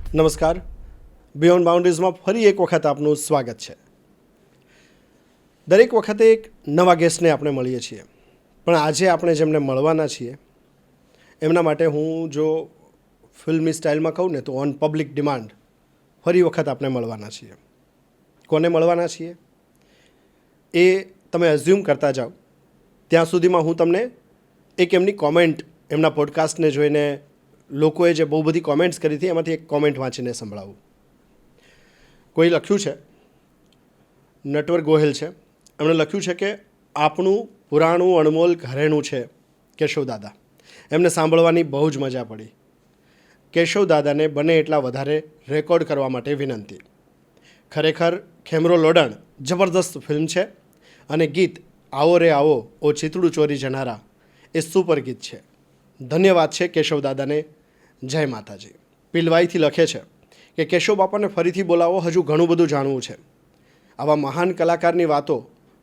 નમસ્કાર, બિયોન્ડ બાઉન્ડ્રીઝમાં ફરી એક વખત આપનું સ્વાગત છે. દરેક વખતે એક નવા ગેસ્ટને આપણે મળીએ છીએ, પણ આજે આપણે જેમને મળવાના છીએ એમના માટે હું જો ફિલ્મી સ્ટાઇલમાં કહું ને તો ઓન પબ્લિક ડિમાન્ડ ફરી વખત આપણે મળવાના છીએ. કોને મળવાના છીએ એ તમે એઝ્યુમ કરતા જાઓ, ત્યાં સુધીમાં હું તમને એક એમની કોમેન્ટ, એમના પોડકાસ્ટને જોઈને લોકોએ જે બહુ બધી કોમેન્ટ્સ કરી હતી એમાંથી એક કોમેન્ટ વાંચીને સંભળાવું. કોઈ લખ્યું છે, નટવર ગોહિલ છે, એમણે લખ્યું છે કે આપણું પુરાણું અણમોલ ઘરેણું છે કેશવદાદા. એમને સાંભળવાની બહુ જ મજા પડી. કેશવદાદાને બને એટલા વધારે રેકોર્ડ કરવા માટે વિનંતી. ખરેખર ખેમરો લોડાણ જબરદસ્ત ફિલ્મ છે અને ગીત આવો રે આવો ઓ ચિતડું ચોરી જનારા એ સુપર ગીત છે. ધન્યવાદ છે કેશવદાદાને. જય માતાજી. પિલવાઈથી લખે છે કે કેશવ બાપાને ફરીથી બોલાવો, હજુ ઘણું બધું જાણવું છે. આવા મહાન કલાકારની વાતો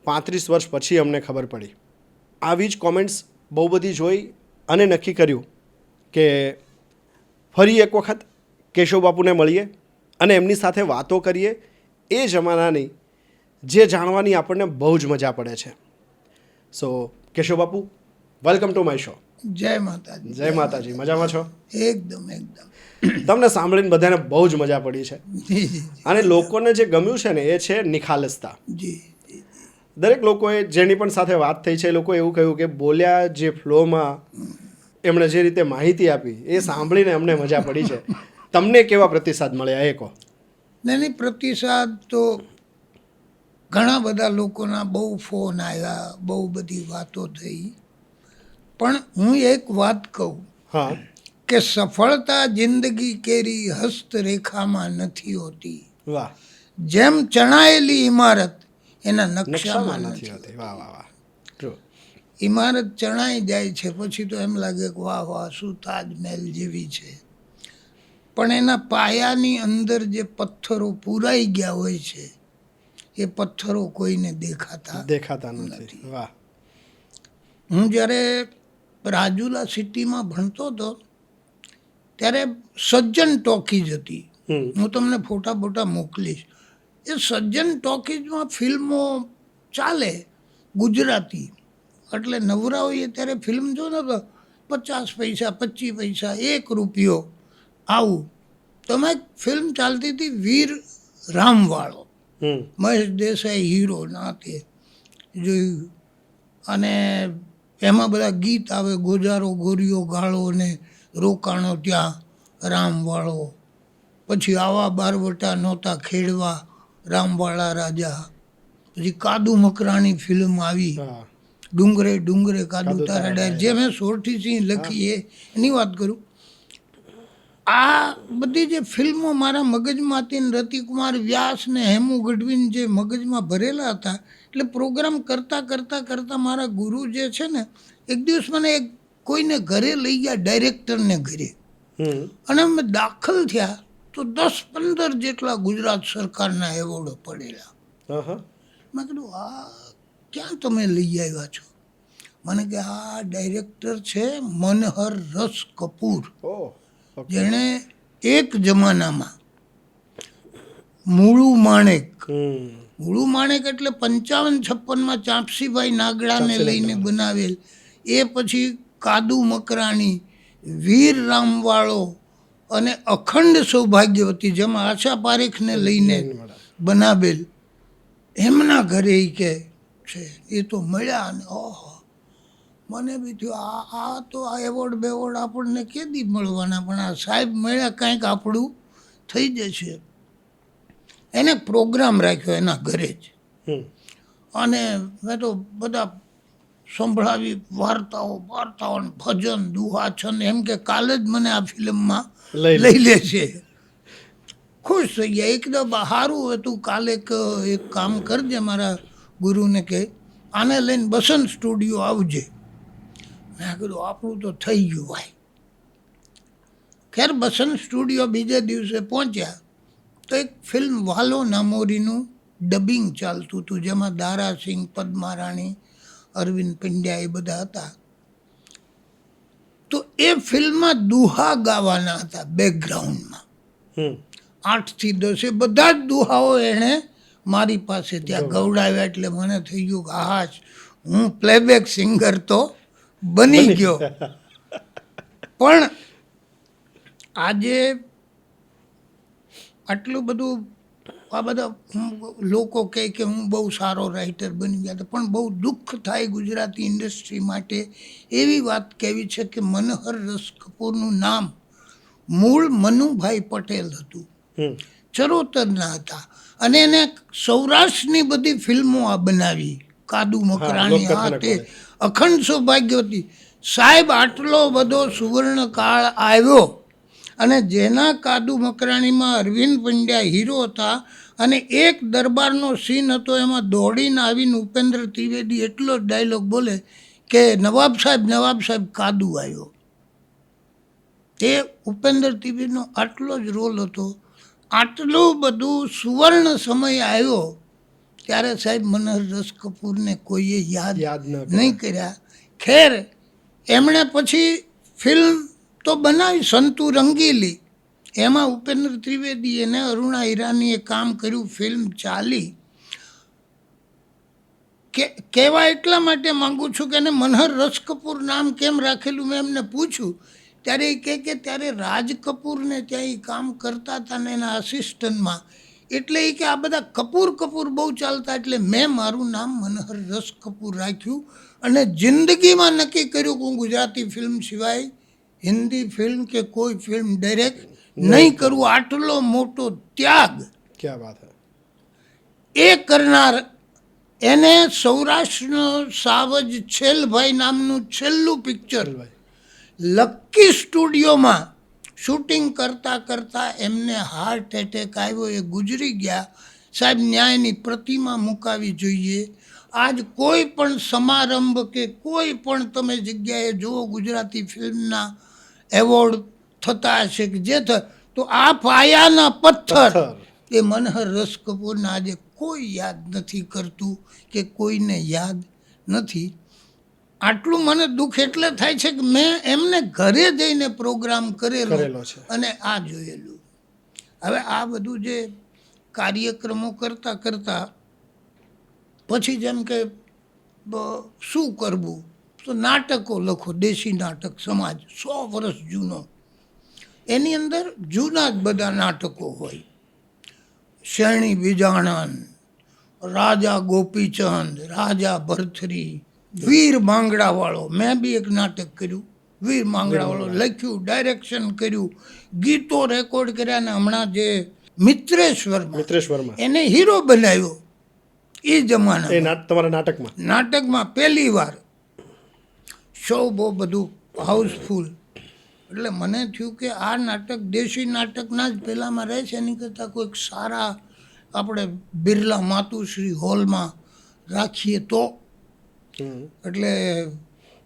35 વર્ષ પછી અમને ખબર પડી. આવી જ કોમેન્ટ્સ બહુ બધી જોઈ અને નક્કી કર્યું કે ફરી એક વખત કેશવ બાપુને મળીએ અને એમની સાથે વાતો કરીએ એ જમાનાની જે જાણવાની આપણને બહુ જ મજા પડે છે. સો કેશવ બાપુ, વેલકમ ટુ માય શો. જય માતાજી. જય માતાજી. મજામાં છો? એકદમ એકદમ. તમને સાંભળીને બધાને બહુ જ મજા પડી છે અને લોકોને જે ગમ્યું છે ને એ છે નિખાલસતા. જી. દરેક લોકોએ જેની પણ સાથે વાત થઈ છે એ લોકોએ એવું કહ્યું કે બોલ્યા જે ફ્લોમાં એમણે જે રીતે માહિતી આપી એ સાંભળીને અમને મજા પડી છે. તમને કેવા પ્રતિસાદ મળ્યા એ કહો. નહીં, પ્રતિસાદ તો ઘણા બધા લોકોના બહુ ફોન આવ્યા, બહુ બધી વાતો થઈ. પણ હું એક વાત કહું હા, કે સફળતા જિંદગી કેરી હસ્તરેખામાં નથી હોતી. વાહ. જેમ ચણાયેલી ઇમારત એના નકશામાં નકશામાં નથી. નથી હોતી. વાહ વાહ વાહ. ટ્રુ. ઇમારત ચણાઈ જાય છે પછી તો એમ લાગે કે વાહ વાહ શું તાજમહેલ જેવી છે, પણ એના પાયાની અંદર જે પથ્થરો પૂરાઈ ગયા હોય છે એ પથ્થરો કોઈને દેખાતા નથી. વાહ. હું જ્યારે રાજુલા સિટીમાં ભણતો હતો ત્યારે સજ્જન ટોકીઝ હતી. હું તમને ફોટા મોકલીશ. એ સજ્જન ટોકીઝમાં ફિલ્મો ચાલે ગુજરાતી, એટલે નવરા હોઈએ ત્યારે ફિલ્મ જો ને તો 50 પૈસા 25 પૈસા 1 રૂપિયો આવું. તમે ફિલ્મ ચાલતી હતી વીર રામવાળો, મહેશ દેસાઈ હીરો ના તે જોયું, અને એમાં બધા ગીત આવે, ગોજારો ગોરીઓ ગાળો ને રોકાણો ત્યાં રામવાળો, પછી આવા બારવટા નહોતા ખેડવા રામવાળા રાજા, પછી કાદુ મકરાણી ફિલ્મ આવી, ડુંગરે ડુંગરે કાદુ તારા ડાયર, જે મેં સોરઠી સિંહ લખી એની વાત કરું. આ બધી જે ફિલ્મો મારા મગજમાંથી રતિકુમાર વ્યાસ ને હેમુ ગઢવીન જે મગજમાં ભરેલા હતા, એટલે પ્રોગ્રામ કરતાં મારા ગુરુ જે છે ને એક દિવસ મને કોઈને ઘરે લઈ ગયા, ડાયરેક્ટરને ઘરે, અને અમે દાખલ થયા તો 10-15 જેટલા ગુજરાત સરકારના એવોર્ડો પડેલા. મેં કીધું આ ક્યાં તમે લઈ આવ્યા છો? મને કે આ ડાયરેક્ટર છે મનહર રસ કપૂર, જેણે એક જમાનામાં મૂળું માણેક એટલે 55-56માં ચાંપસીભાઈ નાગડાને લઈને બનાવેલ, એ પછી કાદુ મકરાણી, વીર રામવાળો અને અખંડ સૌભાગ્યવતી, જેમાં આશા પારેખને લઈને બનાવેલ, એમના ઘરે કે છે. એ તો મળ્યા અને ઓહો, મને બી થયું આ તો આ એવોર્ડ બેવોર્ડ આપણને કેદી મળવાના, પણ આ સાહેબ મળ્યા, કાંઈક આપણું થઈ જશે. એને પ્રોગ્રામ રાખ્યો એના ઘરે જ, અને મેં તો બધા સંભળાવી વાર્તાઓ ભજન દુહા છંદ, એમ કે કાલે જ મને આ ફિલ્મમાં લઈ લેશે. ખુશ થઈ ગયા એકદમ. સારું હતું. કાલે એક કામ કરજે, મારા ગુરુને કહે આને લઈને બસંત સ્ટુડિયો આવજે. મેં કીધું આપણું તો થઈ ગયું ભાઈ. ખેર બસંત સ્ટુડિયો બીજે દિવસે પહોંચ્યા તો એક ફિલ્મ વાલો નામોરીનું ડબિંગ ચાલતું હતું, જેમાં દારાસિંહ, પદ્મારાણી, અરવિંદ પંડ્યા એ બધા હતા. તો એ ફિલ્મમાં દુહા ગાવાના હતા બેકગ્રાઉન્ડમાં. 8 થી 10 એ બધા જ દુહાઓ એણે મારી પાસે ત્યાં ગવડાવ્યા. એટલે મને થઈ ગયું કે હા હું પ્લેબેક સિંગર તો બની ગયો. પણ આજે આટલું બધું આ બધા લોકો કહે કે હું બહુ સારો રાઇટર બની ગયા હતો, પણ બહુ દુઃખ થાય ગુજરાતી ઇન્ડસ્ટ્રી માટે એવી વાત કહેવી છે કે મનહર રસ કપૂરનું નામ મૂળ મનુભાઈ પટેલ હતું, ચરોતરના હતા, અને એને સૌરાષ્ટ્રની બધી ફિલ્મો આ બનાવી, કાદુ મકરાણી, આ તે અખંડ સૌભાગ્યવતી. સાહેબ આટલો બધો સુવર્ણ કાળ આવ્યો અને જેના કાદુ મકરાણીમાં અરવિંદ પંડ્યા હીરો હતા, અને એક દરબારનો સીન હતો, એમાં દોડીને આવીને ઉપેન્દ્ર ત્રિવેદી એટલો જ ડાયલોગ બોલે કે નવાબ સાહેબ કાદુ આવ્યો. તે ઉપેન્દ્ર ત્રિવેદીનો આટલો જ રોલ હતો. આટલું બધું સુવર્ણ સમય આવ્યો ત્યારે સાહેબ મનહર રસ કપૂરને કોઈએ યાદ નહીં કર્યા. ખેર એમણે પછી ફિલ્મ તો બનાવી સંતુ રંગીલી, એમાં ઉપેન્દ્ર ત્રિવેદી અને અરુણા ઈરાનીએ કામ કર્યું, ફિલ્મ ચાલી. કહેવા એટલા માટે માગું છું કે એને મનહર રસ કપૂર નામ કેમ રાખેલું, મેં એમને પૂછ્યું ત્યારે એ કહે કે ત્યારે રાજ કપૂરને ત્યાં એ કામ કરતા હતા ને એના આસિસ્ટન્ટમાં, એટલે એ કે આ બધા કપૂર બહુ ચાલતા, એટલે મેં મારું નામ મનહર રસ કપૂર રાખ્યું. અને જિંદગીમાં નક્કી કર્યું કે હું ગુજરાતી ફિલ્મ સિવાય હિન્દી ફિલ્મ કે કોઈ ફિલ્મ ડાયરેક્ટ નહીં કરું. આટલો મોટો ત્યાગ ક્યાં વાત હે. એ કરનાર એને સૌરાષ્ટ્રનો સાવજ છેલભાઈ નામનું છેલ્લું પિક્ચર લક્કી સ્ટુડિયોમાં શૂટિંગ કરતા એમને હાર્ટ એટેક આવ્યો, એ ગુજરી ગયા. સાહેબ ન્યાયની પ્રતિમા મુકાવી જોઈએ. આજ કોઈ પણ સમારંભ કે કોઈ પણ તમે જગ્યાએ જુઓ ગુજરાતી ફિલ્મના એવોર્ડ થતા હશે કે જે તો આ પાયાના પથ્થર એ મનહર રસ કપૂરના આજે કોઈ યાદ નથી કરતું કે કોઈને યાદ નથી. આટલું મને દુઃખ એટલે થાય છે કે મેં એમને ઘરે જઈને પ્રોગ્રામ કરેલો છે અને આ જોયેલું. હવે આ બધું જે કાર્યક્રમો કરતા પછી જેમ કે શું કરવું, તો નાટકો લખો, દેશી નાટક સમાજ 100 વર્ષ જૂનો, એની અંદર જૂના જ બધા નાટકો હોય. શેરણી બીજાણન, રાજા ગોપીચંદ, રાજા ભરથરી, વીર માંગડાવાળો, મેં બી એક નાટક કર્યું, વીર માંગડાવાળો લખ્યું, ડાયરેક્શન કર્યું, ગીતો રેકોર્ડ કર્યા, અને હમણાં જે મિત્રેશ્વરમાં એને હીરો બનાવ્યો. એ જમાના તમારા નાટકમાં પહેલી વાર શો બહુ બધું હાઉસફુલ. એટલે મને થયું કે આ નાટક દેશી નાટકના જ પહેલાંમાં રહે છે, એની કરતાં કોઈક સારા આપણે બિરલા માતુશ્રી હોલમાં રાખીએ તો. એટલે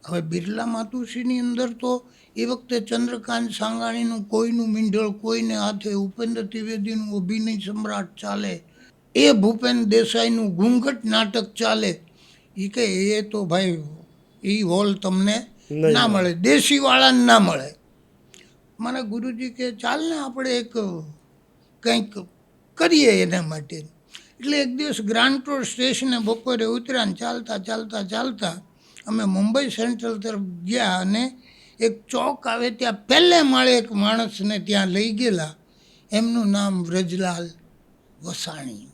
હવે બિરલા માતુશ્રીની અંદર તો એ વખતે ચંદ્રકાંત સાંગાણીનું કોઈનું મીંઢળ કોઈને હાથે, ઉપેન્દ્ર ત્રિવેદીનું અભિનય સમ્રાટ ચાલે, એ ભૂપેન દેસાઈનું ઘૂંઘટ નાટક ચાલે. એ કે એ તો ભાઈ એ હોલ તમને ના મળે, દેશીવાળાને ના મળે. મારા ગુરુજી કે ચાલ ને આપણે એક કંઈક કરીએ એના માટે. એટલે એક દિવસ ગ્રાન્ડ રોડ સ્ટેશને બપોરે ઉતર્યા, ચાલતા અમે મુંબઈ સેન્ટ્રલ તરફ ગયા, અને એક ચોક આવે ત્યાં પહેલે માળે એક માણસને ત્યાં લઈ ગયેલા, એમનું નામ વ્રજલાલ વસાણી.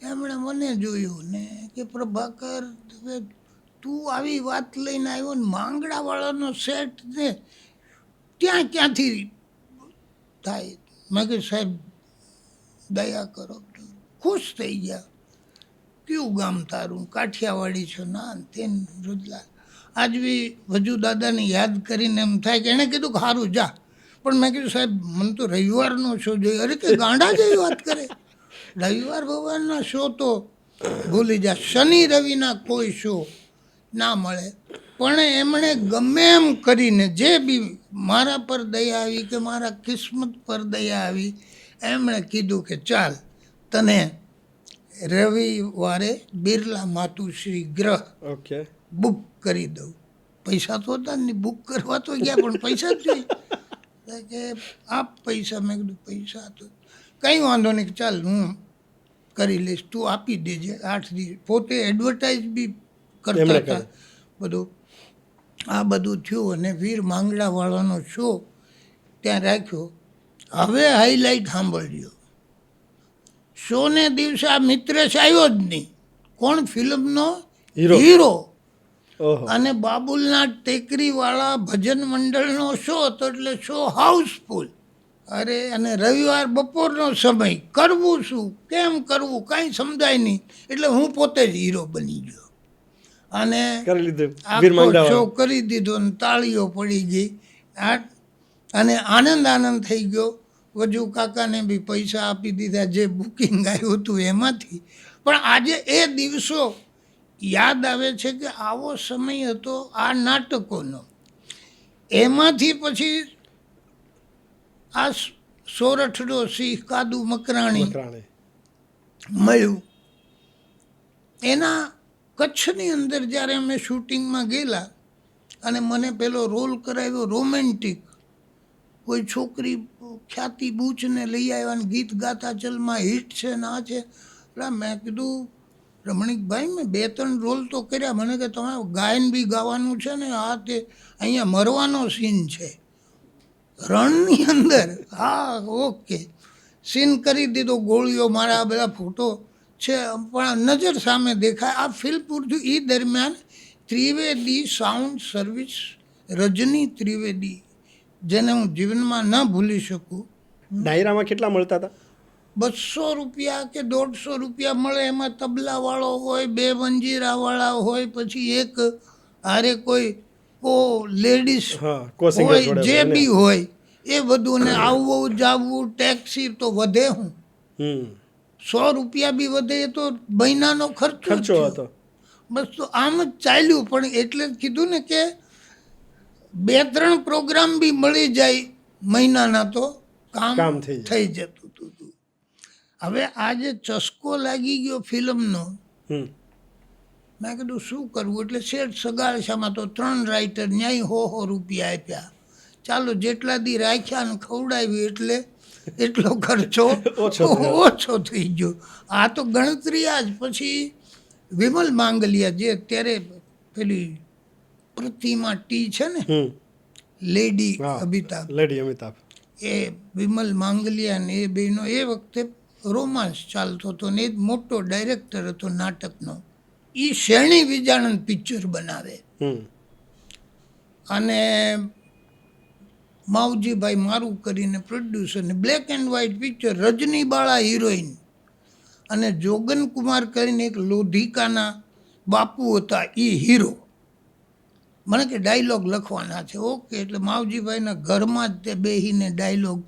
એમણે મને જોયું ને કે પ્રભાકર તું આવી વાત લઈને આવ્યો ને માંગડાવાળાનો સેટ ને ત્યાં ક્યાંથી થાય. મેં કહ્યું સાહેબ દયા કરો. ખુશ થઈ ગયા. કયું ગામ તારું? કાઠિયાવાડી છો? ના તેન રુદલા. આજ બી વજુ દાદાને યાદ કરીને એમ થાય કે એણે કીધું કે સારું જા. પણ મેં કીધું સાહેબ મને તો રવિવારનો શો જોઈએ. અરે કે ગાંડા જેવી વાત કરે, રવિવાર ભગવાનના શો તો ભૂલી જા, શનિ રવિના કોઈ શો ના મળે. પણ એમણે ગમે એમ કરીને જે બી મારા પર દયા આવી કે મારા કિસ્મત પર દયા આવી, એમણે કીધું કે ચાલ તને રવિવારે બિરલા માતુશ્રી ગ્રહ બુક કરી દઉં. પૈસા તો હતા ને, બુક કરવા તો ગયા પણ પૈસા જ જોઈએ. કે આપ પૈસા. મેં કીધું પૈસા તો કંઈ વાંધો નહીં, ચાલ હું કરી લઈશ, તું આપી દેજે 8 દિવસ. પોતે એડવર્ટાઇઝ બી કરતા એમણે હતા બધું. આ બધું થયું અને વીર માંગડાવાળાનો શો ત્યાં રાખ્યો. હવે હાઈલાઇટ સાંભળ્યો. શોને દિવસે આ મિત્રેશ આવ્યો જ નહીં. કોણ? ફિલ્મનો હીરો. હીરો. ઓહો. અને બાબુલના ટેકરીવાળા ભજન મંડળનો શો હતો એટલે શો હાઉસફુલ. અરે અને રવિવાર બપોરનો સમય, કરવું શું, કેમ કરવું, કાંઈ સમજાય નહીં. એટલે હું પોતે જ હીરો બની ગયો અને કરી લીધું વીર આખો માંગડા શો કરી દીધો અને તાળીઓ પડી ગઈ. અને આનંદ થઈ ગયો. વજુ કાકાને બી પૈસા આપી દીધા જે બુકિંગ આવ્યું હતું એમાંથી. પણ આજે એ દિવસો યાદ આવે છે કે આવો સમય હતો આ નાટકોનો. એમાંથી પછી આ સોરઠનો સિંહ કાદુ મકરાણી મકરાણી. મળ્યું. એના કચ્છની અંદર જ્યારે અમે શૂટિંગમાં ગયેલા અને મને પેલો રોલ કરાવ્યો રોમેન્ટિક. કોઈ છોકરી ખ્યાતિ બૂચને લઈ આવ્યા ને ગીત ગાતા ચલમાં હિટ છે ને આ છે. એટલે મેં કીધું રમણીકભાઈ મેં 2-3 રોલ તો કર્યા. મને કે તમારે ગાયન બી ગાવાનું છે ને આ તે અહીંયા મરવાનો સીન છે રણની અંદર. હા ઓકે, સીન કરી દીધો. ગોળીઓ મારા બધા ફોટો છે પણ નજર સામે દેખાય. આ ફિલ્મ પૂરતું એ દરમિયાન ત્રિવેદી સાઉન્ડ સર્વિસ, રજની ત્રિવેદી, જેને હું જીવનમાં ન ભૂલી શકું. ડાયરામાં કેટલા મળતા હતા? 200 રૂપિયા કે 150 રૂપિયા મળે. એમાં તબલાવાળો હોય, 2 મંજીરાવાળા હોય, પછી એક હારે કોઈ લેડીઝ હા, કો-સિંગર હોય, જોડે જે હોય ને. બી હોય એ બધું. ને આવવું જાવવું, ટેક્સી તો વધે. હું હમ. 100 રૂપિયા બી વધે એ તો મહિનાનો ખર્ચો જ ખર્ચો થયો. હતો. બસ તો આમ જ ચાલ્યું. પણ એટલે જ કીધું ને કે 2-3 પ્રોગ્રામ બી મળી જાય મહિનાના તો કામ કામ થઈ જાય. થઈ જતું હતું. હવે આ જે ચસ્કો લાગી ગયો ફિલ્મનો, હમ. મેં કીધું શું કરવું. એટલે શેઠ સગાળશામાં તો 3 રાઇટર ન્યાય 100 રૂપિયા આપ્યા. ચાલો જેટલા દી રાખ્યા ને ખવડાવી એટલે એટલો ખર્ચો ઓછો થઈ ગયો. આ તો ગણતરી આ જ. પછી વિમલ માંગલિયા જે અત્યારે પેલી પ્રતિમા ટી છે ને, હમ. લેડી હા, અમિતાભ, લેડી અમિતાભ. એ વિમલ માંગલિયા ને એ બેનો એ વખતે રોમાન્સ ચાલતો હતો ને એ મોટો ડાયરેક્ટર હતો નાટકનો. એ શેરણી વિજાણન પિક્ચર બનાવે હમ. અને માવજીભાઈ મારું કરીને પ્રોડ્યુસર ને black and white picture. Rajnibala heroine અને જોગન કુમાર કરીને એક લોધિકાના બાપુ હતા એ હીરો. મને કે ડાયલોગ લખવાના છે. ઓકે, એટલે માવજીભાઈના ઘરમાં જ તે બેહીને ડાયલોગ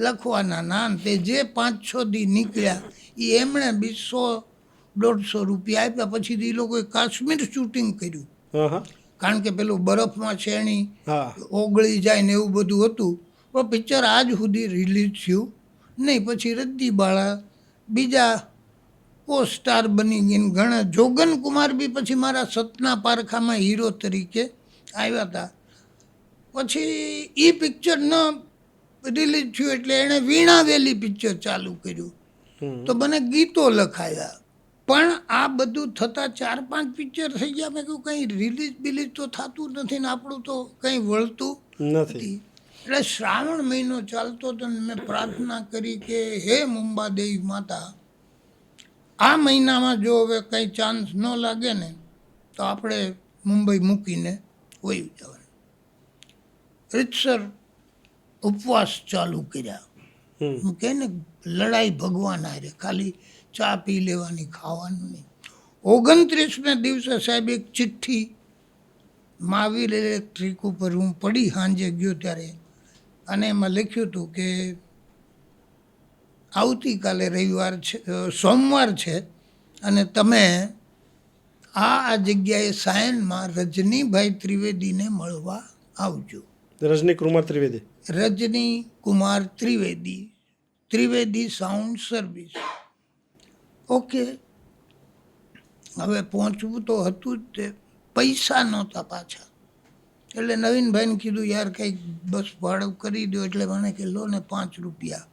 લખવાના. ના તે જે 5-6 દી નીકળ્યા એ એમણે 100-150 રૂપિયા આપ્યા. પછી એ લોકોએ કાશ્મીર શૂટિંગ કર્યું. હા હા. કારણ કે પેલું બરફમાં શેરણી હા. ઓગળી જાય ને એવું બધું હતું. પણ પિક્ચર આજ સુધી રિલીઝ થયું નહીં. પછી રદ્દીબાળા બીજા કો સ્ટાર બની ગઈને ઘણા. જોગન કુમાર બી પછી મારા સતના પારખામાં હીરો તરીકે આવ્યા હતા. પછી એ પિક્ચર ન રિલીઝ થયું એટલે એણે વીણાવેલી પિક્ચર ચાલુ કર્યું. તો મને ગીતો લખાયા. પણ આ બધું થતાં 4-5 પિક્ચર થઈ ગયા. મેં કહ્યું કંઈ રિલીઝ બિલીઝ તો થતું નથી ને આપણું તો કંઈ વળતું નથી. એટલે શ્રાવણ મહિનો ચાલતો હતો ને મેં પ્રાર્થના કરી કે હે મુંબાદેવી માતા, આ મહિનામાં જો હવે કંઈ ચાન્સ ન લાગે ને તો આપણે મુંબઈ મૂકીને વયું જવાનું. રીતસર ઉપવાસ ચાલુ કર્યા. હું કહે ને લડાઈ ભગવાન હારે, ખાલી ચા પી લેવાની, ખાવાનું નહીં. 29મે દિવસે સાહેબ એક ચિઠ્ઠી મહાવીર ઇલેક્ટ્રિક ઉપર હું પડી સાંજે ગયો ત્યારે, અને એમાં લખ્યું હતું કે આવતીકાલે રવિવાર છે, સોમવાર છે, અને તમે આ જગ્યાએ સાયનમાં રજનીભાઈ ત્રિવેદીને મળવા આવજો. Rajni Kumar Trivedi. Rajni Kumar Trivedi, Trivedi sound service. Okay, હવે પહોંચવું તો હતું જ તે. પૈસા નહોતા પાછા. એટલે નવીનભાઈને કીધું યાર કંઈક બસ ભાડું કરી દો. એટલે મને કે લો ને 5 રૂપિયા.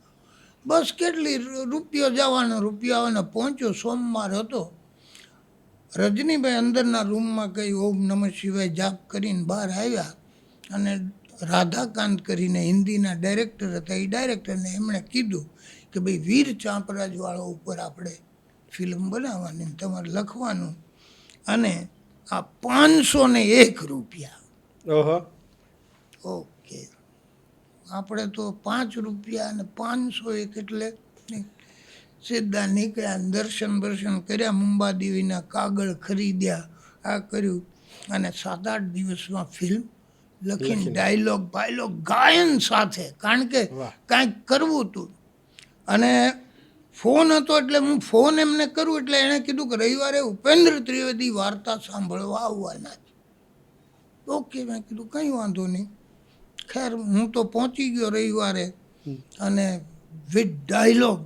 બસ કેટલી રૂપિયો જવાનો રૂપિયો આવવાનો. પહોંચ્યો, સોમવાર હતો. રજનીભાઈ અંદરના રૂમમાં ગઈ, ઓમ નમઃ શિવાય જાપ કરીને બહાર આવ્યા. અને રાધાકાંત કરીને હિન્દીના ડાયરેક્ટર હતા, એ ડાયરેક્ટરને એમણે કીધું કે ભાઈ વીર ચાંપરાજવાળો ઉપર આપણે ફિલ્મ બનાવવાની, તમારે લખવાનું, અને આ 501 રૂપિયા. ઓહો. ઓકે, આપણે તો 5 રૂપિયા અને 501 એટલે સીધા નીકળ્યા. દર્શન કર્યા, મુંબાદેવીના કાગળ ખરીદ્યા, આ કર્યું, અને 7-8 દિવસમાં ફિલ્મ લખીને ડાયલોગ બાયલોગ ગાયન સાથે, કારણ કે કાંઈક કરવું હતું. અને ફોન હતો એટલે હું ફોન એમને કરું એટલે એણે કીધું કે રવિવારે ઉપેન્દ્ર ત્રિવેદી વાર્તા સાંભળવા આવવાના છે. ઓકે, મેં કીધું કંઈ વાંધો નહીં. ખેર હું તો પહોંચી ગયો રવિવારે, અને વિથ ડાયલોગ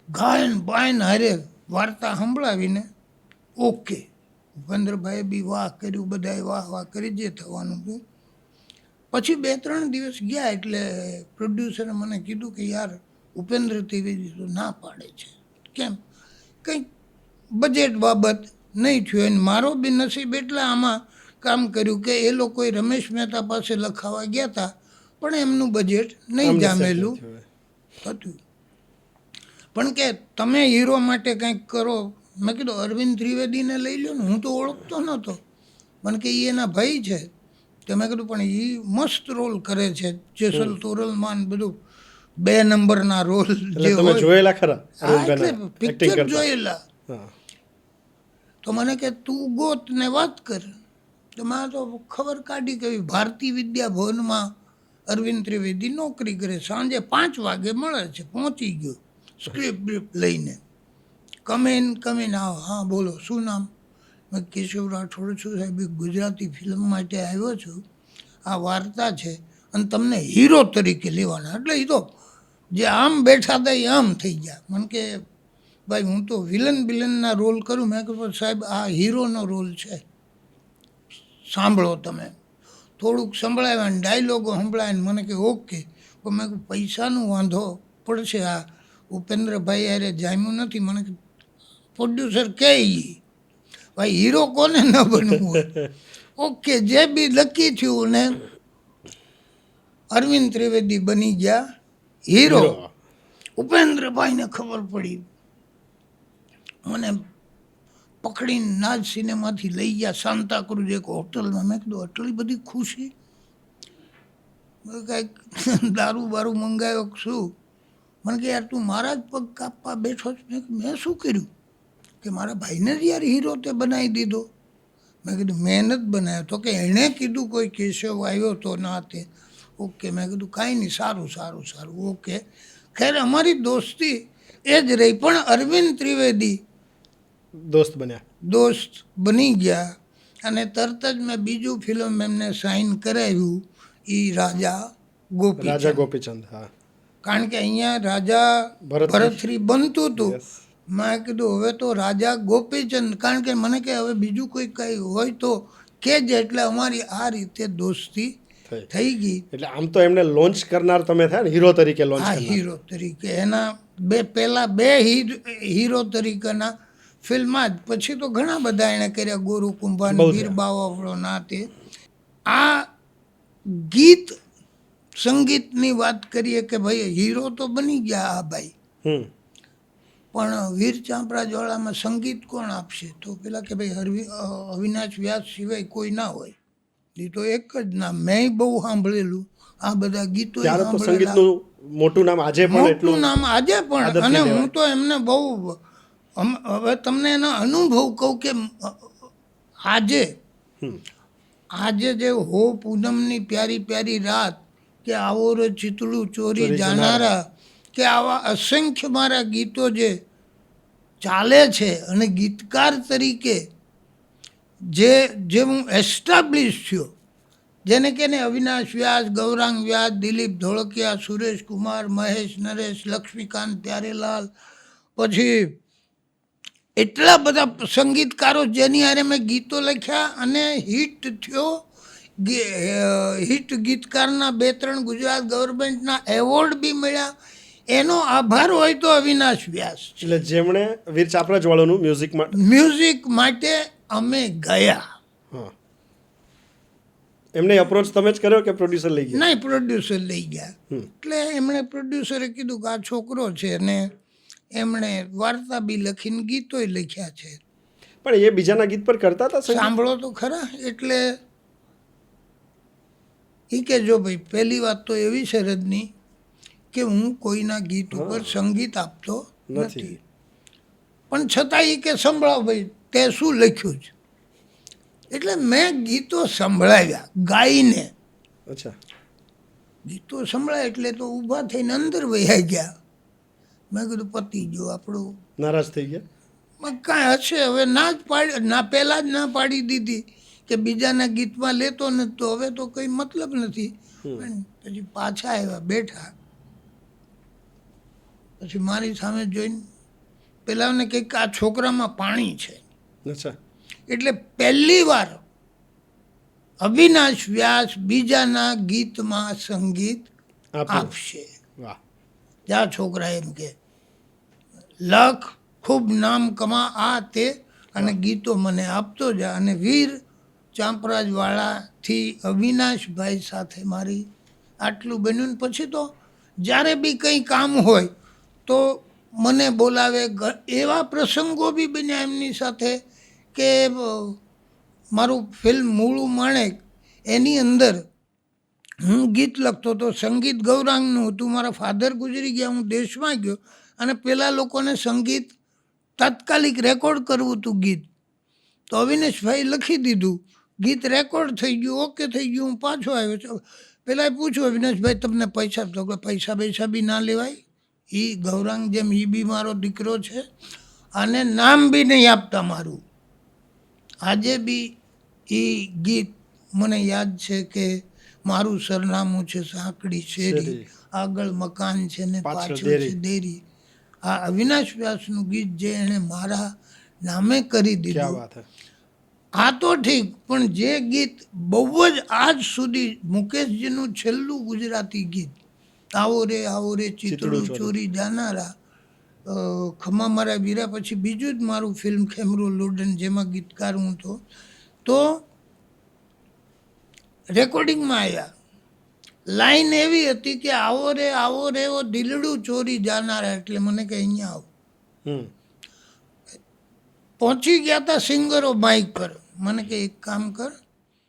ગાયન બાયન હારે વાર્તા સંભળાવીને ઓકે. ઉપેન્દ્રભાઈએ બી વાહ કર્યું, બધાએ વાહ વાહ કરી, જે થવાનું હતું. પછી 2-3 દિવસ ગયા એટલે પ્રોડ્યુસરે મને કીધું કે યાર ઉપેન્દ્ર ત્રિવેદી તો ના પાડે છે. કેમ? કંઈક બજેટ બાબત નહીં થયું. અને મારો બી નસીબ એટલા આમાં કામ કર્યું કે એ લોકોએ રમેશ મહેતા પાસે લખાવા ગયા હતા, પણ એમનું બજેટ નહીં જામેલું હતું. પણ કે તમે હીરો માટે કંઈક કરો. મેં કીધું અરવિંદ ત્રિવેદીને લઈ લો ને, હું તો ઓળખતો નહોતો. મને કે એ એના ભાઈ છે. તો મેં કીધું પણ એ મસ્ત રોલ કરે છે, જેસલ તોરલમાન બધું 2 નંબરના રોલ જે તમે જોયેલા ખરા? એટલે પિક્ચર જોયેલા. તો મને કે તું ગોત ને વાત કર. તો મેં તો ખબર કાઢી કે ભારતીય વિદ્યા ભવનમાં અરવિંદ ત્રિવેદી નોકરી કરે, સાંજે 5 વાગે મળે છે. પહોંચી ગયો સ્ક્રિપ્ટ લઈને. કમેન આવો. હા બોલો, શું નામ? મેં કેશવ રાઠોડ છું સાહેબ, ગુજરાતી ફિલ્મ માટે આવ્યો છું. આ વાર્તા છે અને તમને હીરો તરીકે લેવાના. એટલે એ તો જે આમ બેઠા હતા એ આમ થઈ ગયા. મને કે ભાઈ હું તો વિલનના રોલ કરું. મેં કહ્યું સાહેબ આ હીરોનો રોલ છે, સાંભળો તમે. થોડુંક સંભળાવ્યા, ડાયલોગો સંભળાય. મને કે ઓકે. પણ મેં કહ્યું પૈસાનો વાંધો પડશે, આ ઉપેન્દ્રભાઈ યારે જામ્યું નથી. મને પ્રોડ્યુસર કહે ભાઈ હીરો કોને ન બનવું હોય. ઓકે, જે બી નક્કી થયું ને અરવિંદ ત્રિવેદી બની ગયા હીરો. ઉપેન્દ્રભાઈને ખબર પડી, મને પકડીને નાજ સિનેમાથી લઈ ગયા સાંતાક્રુઝ એક હોટલમાં. મેં કીધું આટલી બધી ખુશી? કાંઈક દારૂ બારૂ મંગાવ્યો શું? મને કે યાર તું મારા જ પગ કાપવા બેઠો છે. મેં શું કર્યું? કે મારા ભાઈને જ યાર હીરો તે બનાવી દીધો. મેં કીધું મેં નથી બનાવ્યો. તો કે એણે કીધું કોઈ કેશવ આવ્યો તો ના તે. ઓકે, મેં કીધું કાંઈ નહીં, સારું ઓકે. ખેર અમારી દોસ્તી એ જ રહી. પણ અરવિંદ ત્રિવેદી દોસ્ત બની ગયા. અને તરત જ મેં બીજું ફિલ્મ એમને સાઇન કરાવ્યું, એ રાજા ગોપીચંદ. હા, કારણ કે અહીંયા રાજા ભરતશ્રી બનતું હતું. મેં કીધું હવે તો રાજા ગોપીચંદ, કારણ કે મને કે હવે બીજું કોઈ કંઈ હોય તો કહેજે. એટલે અમારી આ રીતે દોસ્તી થઈ ગઈ. એટલે આમ તો એમને લોન્ચ કરનાર તમે થયા ને, હીરો તરીકે લોન્ચ. હા, હીરો તરીકે એના પહેલા 2 હીરો તરીકેના ફિલ્મ જ. પછી તો ઘણા બધા એણે કર્યા, ગોરુ કુંભાર, વીર બાવાવળો ના તે. આ ગીત સંગીતની વાત કરીએ કે ભાઈ હીરો તો બની ગયા આ ભાઈ, પણ વીર ચાંપરાજવાળામાં સંગીત કોણ આપશે? તો પેલા કે ભાઈ અવિનાશ વ્યાસ સિવાય કોઈ ના હોય. એ તો એક જ નામ. મેં બહુ સાંભળેલું આ બધા ગીતો. સંગીતનું મોટું નામ આજે પણ એટલું નામ આજે પણ. અને હું તો એમને બહુ, હવે તમને એનો અનુભવ કહું કે આજે જે હો પૂનમની પ્યારી પ્યારી રાત, કે આવો રે ચિતળું ચોરી જાનારા, કે આવા અસંખ્ય મારા ગીતો જે ચાલે છે. અને ગીતકાર તરીકે જે હું એસ્ટાબ્લિશ થયો, જેને કે ને અવિનાશ વ્યાસ, ગૌરાંગ વ્યાસ, દિલીપ ધોળકિયા, સુરેશ કુમાર, મહેશ નરેશ, લક્ષ્મીકાંત પ્યારેલાલ, પછી એટલા બધા સંગીતકારો જેની હારે મેં ગીતો લખ્યા અને હિટ થયો. હિટ ગીતકારના 2-3 ગુજરાત ગવર્મેન્ટના એવોર્ડ બી મળ્યા. એનો આભાર હોય તો અવિનાશ વ્યાસ છે. એટલે જેમણે વીર ચાપરાજ વાળાનું મ્યુઝિકમાં મ્યુઝિક માટે અમે ગયા. હા એમને અપ્રોચ તમે જ કર્યો કે પ્રોડ્યુસર લઈ ગયા? નહીં, પ્રોડ્યુસર લઈ ગયા. એટલે એમણે પ્રોડ્યુસરે કીધું કે આ છોકરો છે, અને એમણે વાર્તા બી લખીને ગીતોય લખ્યા છે. પણ એ બીજાના ગીત પર કરતા હતા સંગીત? સાંભળો તો ખરા. એટલે એ કે જો ભાઈ, પહેલી વાત તો એવી છે રજની કે હું કોઈના ગીત ઉપર સંગીત આપતો નથી, પણ છતાં એ કે સંભળાવ ભાઈ, તે શું લખ્યું છે. એટલે મેં ગીતો સંભળાવ્યા ગાઈને. અચ્છા. ગીતો સંભળાય એટલે તો ઊભા થઈને અંદર વહ્યા ગયા. મેં કીધું પતી ગયો આપણું. નારાજ થઈ ગયા? કાંઈ હશે હવે. ના જ પાડી, ના પહેલાં જ ના પાડી દીધી કે બીજાના ગીતમાં લેતો નથી, તો હવે તો કંઈ મતલબ નથી. પણ પછી પાછા આવ્યા, બેઠા, પછી મારી સામે જોઈને પેલાને કંઈક આ છોકરામાં પાણી છે. અચ્છા. એટલે પહેલી વાર અવિનાશ વ્યાસ બીજાના ગીતમાં સંગીત આપશે. વાહ. જા છોકરા એમ કે લખ, ખૂબ નામ કમા, આ તે, અને ગીતો મને આપતો જા. અને વીર ચાંપરાજવાળાથી અવિનાશભાઈ સાથે મારી આટલું બન્યું. ને પછી તો જ્યારે બી કંઈ કામ હોય તો મને બોલાવે. એવા પ્રસંગો બી બન્યા એમની સાથે કે મારું ફિલ્મ મૂળું માણેક, એની અંદર હું ગીત લખતો હતો. સંગીત ગૌરાંગનું હતું. મારા ફાધર ગુજરી ગયા, હું દેશમાં ગયો, અને પેલા લોકોને સંગીત તાત્કાલિક રેકોર્ડ કરવું હતું ગીત. તો અવિનાશભાઈ લખી દીધું, ગીત રેકોર્ડ થઈ ગયું, ઓકે થઈ ગયું. હું પાછો આવ્યો. પેલા પૂછ્યું, અવિનાશભાઈ તમને પૈસા? તો કે પૈસા બી ના લેવાય. એ ગૌરાંગ જેમ એ બી મારો દીકરો છે, અને નામ બી નહીં આપતા મારું. આજે બી એ ગીત મને યાદ છે કે મારું સરનામું છે સાંકડી શેરી, આગળ મકાન છે ને પાછળ છે દેરી. આ અવિનાશ વ્યાસનું ગીત જે એણે મારા નામે કરી દીધું. આ તો ઠીક, પણ જે ગીત બહુ જ આજ સુધી મુકેશજીનું છેલ્લું ગુજરાતી ગીત, આવો રે ચિતડું ચોરી જાનારા, ખમા મારા વીરા, પછી બીજું જ મારું ફિલ્મ ખેમરો લુડન, જેમાં ગીતકાર હું તો રેકોર્ડિંગમાં આવ્યા. લાઈન એવી હતી કે આવો રે ઓ દિલડું ચોરી જાનારા. એટલે મને કે અહીંયા આવો. પહોંચી ગયા હતા સિંગરો માઇક પર. મને કે એક કામ કર,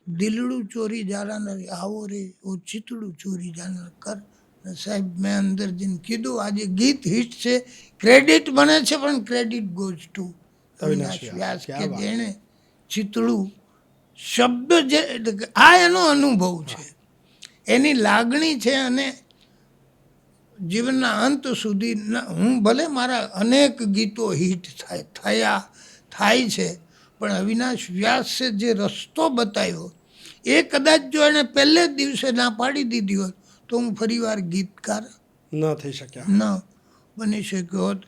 દિલડું ચોરી જાનાર, આવો રે ઓ ચિતડું ચોરી જાનાર કર. સાહેબ, મેં અંદર જઈને કીધું, આજે ગીત હિટ છે, ક્રેડિટ બને છે, પણ ક્રેડિટ ગોઝ ટુ અવિનાશ વ્યાસ, કે જેણે ચિતડું શબ્દ જે, આ એનો અનુભવ છે, એની લાગણી છે. અને જીવનના અંત સુધી હું ભલે મારા અનેક ગીતો હિટ થાય છે, પણ અવિનાશ વ્યાસે જે રસ્તો બતાવ્યો, એ કદાચ જો એણે પહેલે જ દિવસે ના પાડી દીધી હોત તો હું ફરીવાર ગીતકાર ન થઈ શક્યા, ન બની શક્યો હોત.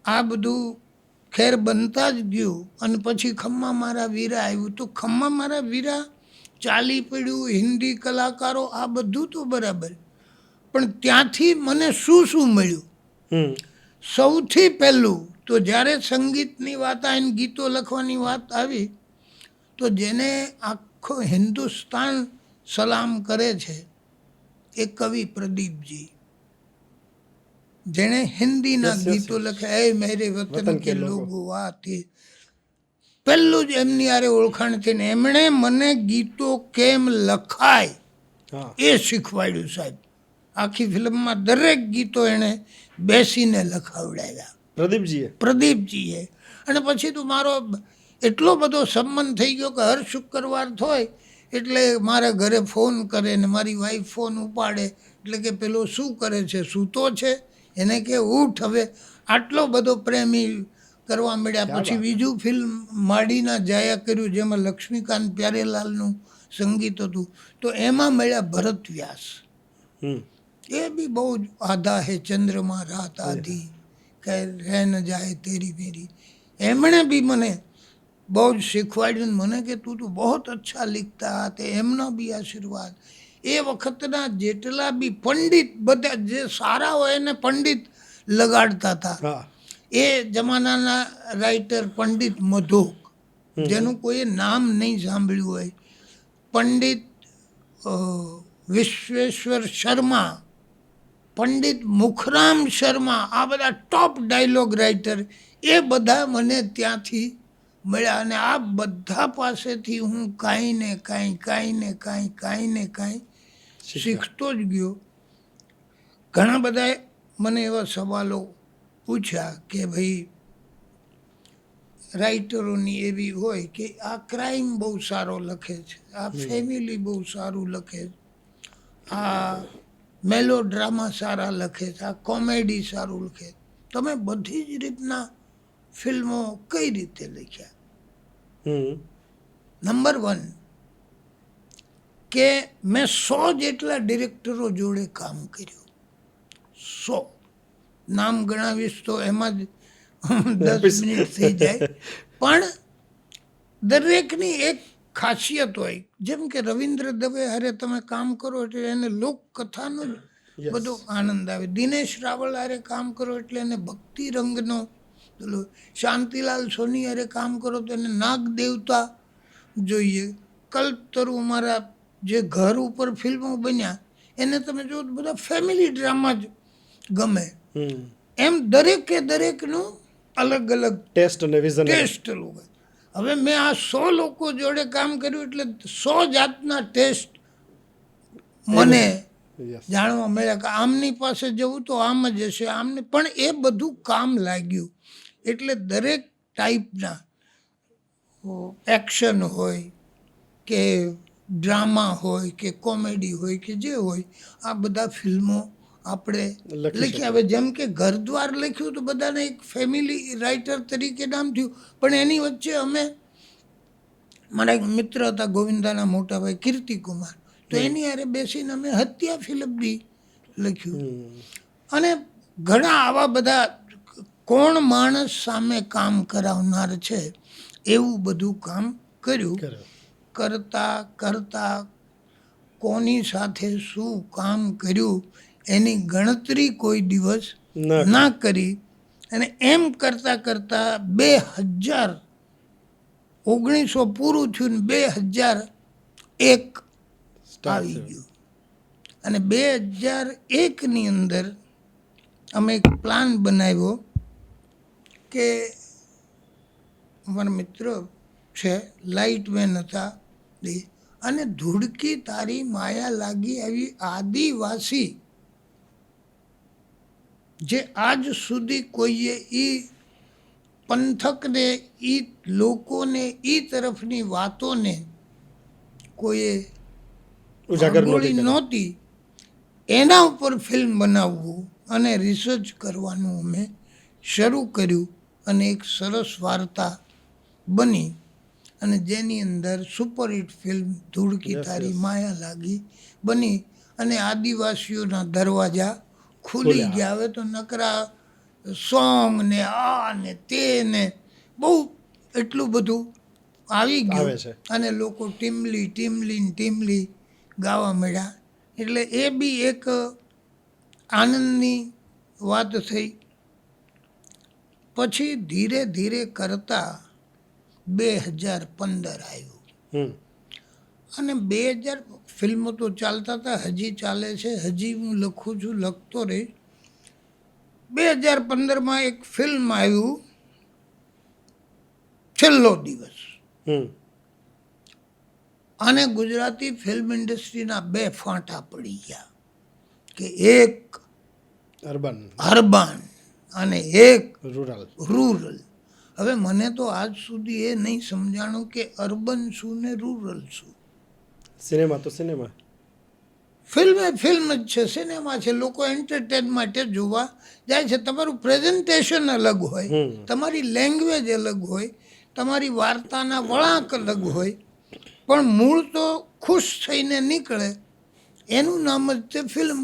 આ બધું ખેર બનતા જ ગયું. અને પછી ખમ્મા મારા વીરા આવ્યું. તો ખમ્મા મારા વીરા ચાલી પડ્યું, હિન્દી કલાકારો, આ બધું તો બરાબર, પણ ત્યાંથી મને શું મળ્યું? સૌથી પહેલું તો જ્યારે સંગીતની વાત આવીને ગીતો લખવાની વાત આવી, તો જેને આખો હિન્દુસ્તાન સલામ કરે છે એ કવિ પ્રદીપજી, જેણે હિન્દીના ગીતો લખ્યા. એ મેરે વતન કે લોગો, આ તે પહેલું જ એમની આરે ઓળખાણ થઈને એમણે મને ગીતો કેમ લખાય એ શીખવાડ્યું. સાહેબ, આખી ફિલ્મમાં દરેક ગીતો એણે બેસીને લખાવડાવ્યા પ્રદીપજીએ. અને પછી તો મારો એટલો બધો સંબંધ થઈ ગયો કે હર શુક્રવાર થાય એટલે મારા ઘરે ફોન કરે ને મારી વાઈફ ફોન ઉપાડે એટલે કે પેલો શું કરે છે, સૂતો છે? એને કે ઉઠ હવે. આટલો બધો પ્રેમી કરવા મળ્યા. પછી બીજું ફિલ્મ માડીના જાયા કર્યું, જેમાં લક્ષ્મીકાંત પ્યારેલાલનું સંગીત હતું, તો એમાં મળ્યા ભરત વ્યાસ. એ બી બહુ જ આધા હે ચંદ્રમાં રાત આધી, કે રહે ન જાય તેરી મેરી. એમણે બી મને બહુ જ શીખવાડ્યું ને મને કે તું તો બહુ અચ્છા લીખતા તે એમનો બી આશીર્વાદ. એ વખતના જેટલા બી પંડિત બધા જે સારા હોય એને પંડિત લગાડતા હતા. હા એ જમાનાના રાઇટર પંડિત મધુક, જેનું કોઈએ નામ નહીં સાંભળ્યું હોય, પંડિત વિશ્વેશ્વર શર્મા, પંડિત મુખરામ શર્મા, આ બધા ટોપ ડાયલોગ રાઇટર, એ બધા મને ત્યાંથી મળ્યા. અને આ બધા પાસેથી હું કાંઈ ને કાંઈ શીખતો જ ગયો. ઘણા બધાએ મને એવા સવાલો પૂછ્યા કે ભાઈ રાઇટરોની એવી હોય કે આ ક્રાઇમ બહુ સારો લખે છે, આ ફેમિલી બહુ સારું લખે છે, આ મેલો ડ્રામા સારા લખે છે, આ કોમેડી સારું લખે. તમે બધી જ રીતના ફિલ્મો કઈ રીતે લખ્યા? નંબર 1 કે મેં 100 જેટલા ડિરેક્ટરો જોડે કામ કર્યું. 100 નામ ગણાવીશ તો એમાં જ 10 મિનિટ થઈ જાય. પણ દરેકની એક ખાસિયત હોય. જેમ કે રવિન્દ્ર દવે હારે તમે કામ કરો એટલે એને લોકકથાનો જ બધો આનંદ આવે. દિનેશ રાવલ હારે કામ કરો એટલે એને ભક્તિ રંગનો. શાંતિલાલ સોની હારે કામ કરો તો એને નાગ દેવતા જોઈએ. કલ્પતરુ અમારા જે ઘર ઉપર ફિલ્મો બન્યા એને તમે જો બધા ફેમિલી ડ્રામા જ ગમે. એમ દરેકનું અલગ અલગ ટેસ્ટ અને વિઝન. ટેસ્ટ હોય. હવે મેં આ 100 લોકો જોડે કામ કર્યું એટલે 100 જાતના ટેસ્ટ મને જાણવા મળ્યા કે આમની પાસે જવું તો આમ જ હશે, આમને પણ એ બધું કામ લાગ્યું. એટલે દરેક ટાઈપના એક્શન હોય કે ડ્રામા હોય કે કોમેડી હોય કે જે હોય, આ બધા ફિલ્મો આપણે લખ્યા. હવે જેમ કે ઘરદ્વાર લખ્યું તો બધાને એક ફેમિલી રાઇટર તરીકે નામ થયું. પણ એની વચ્ચે અમે, મારા એક મિત્ર હતા ગોવિંદાના મોટા ભાઈ કીર્તિકુમાર, તો એની હારે બેસીને અમે હત્યા ફિલ્મ બી લખ્યું. અને ઘણા આવા બધા કોણ માણસ સામે કામ કરાવનાર છે એવું બધું કામ કર્યું. કરતા કોની સાથે શું કામ કર્યું એની ગણતરી કોઈ દિવસ ના કરી. અને એમ કરતાં 1900 પૂરું થયું ને 2001 આવી ગયું. અને 2001ની અંદર અમે એક પ્લાન બનાવ્યો કે અમારા મિત્ર છે લાઇટમેન હતા, અને ધૂળકી તારી માયા લાગી આવી આદિવાસી જે આજ સુધી કોઈએ એ પંથકને, એ લોકોને, એ તરફની વાતોને કોઈએ ઉજાગરી નહોતી, એના ઉપર ફિલ્મ બનાવવું અને રિસર્ચ કરવાનું અમે શરૂ કર્યું. અને એક સરસ વાર્તા બની અને જેની અંદર સુપરહિટ ફિલ્મ ધૂળકી તારી માયા લાગી બની. અને આદિવાસીઓના દરવાજા ખુલી ગયા. હવે તો નકરા સોંગ ને આ ને તે ને બહુ એટલું બધું આવી ગયું. અને લોકો ટીમલી ગાવા મળ્યા. એટલે એ બી એક આનંદની વાત થઈ. પછી ધીરે ધીરે કરતા 2015 આવ્યું. અને 2000 ફિલ્મો તો ચાલતા હતા, હજી ચાલે છે, હજી હું લખું છું, લખતો રહીશ. 2015માં એક ફિલ્મ આવ્યું છેલ્લો દિવસ. અને ગુજરાતી ફિલ્મ ઇન્ડસ્ટ્રીના 2 ફાંટા પડી ગયા કે એક અર્બન અને એક રૂરલ. હવે મને તો આજ સુધી એ નહીં સમજાણું કે અર્બન શું ને રૂરલ શું. સિનેમા તો સિનેમા, ફિલ્મ જ છે, સિનેમા છે. લોકો એન્ટરટેન માટે જોવા જાય છે. તમારું પ્રેઝન્ટેશન અલગ હોય, તમારી લેંગ્વેજ અલગ હોય, તમારી વાર્તાના વળાંક અલગ હોય, પણ મૂળ તો ખુશ થઈને નીકળે એનું નામ જ તે ફિલ્મ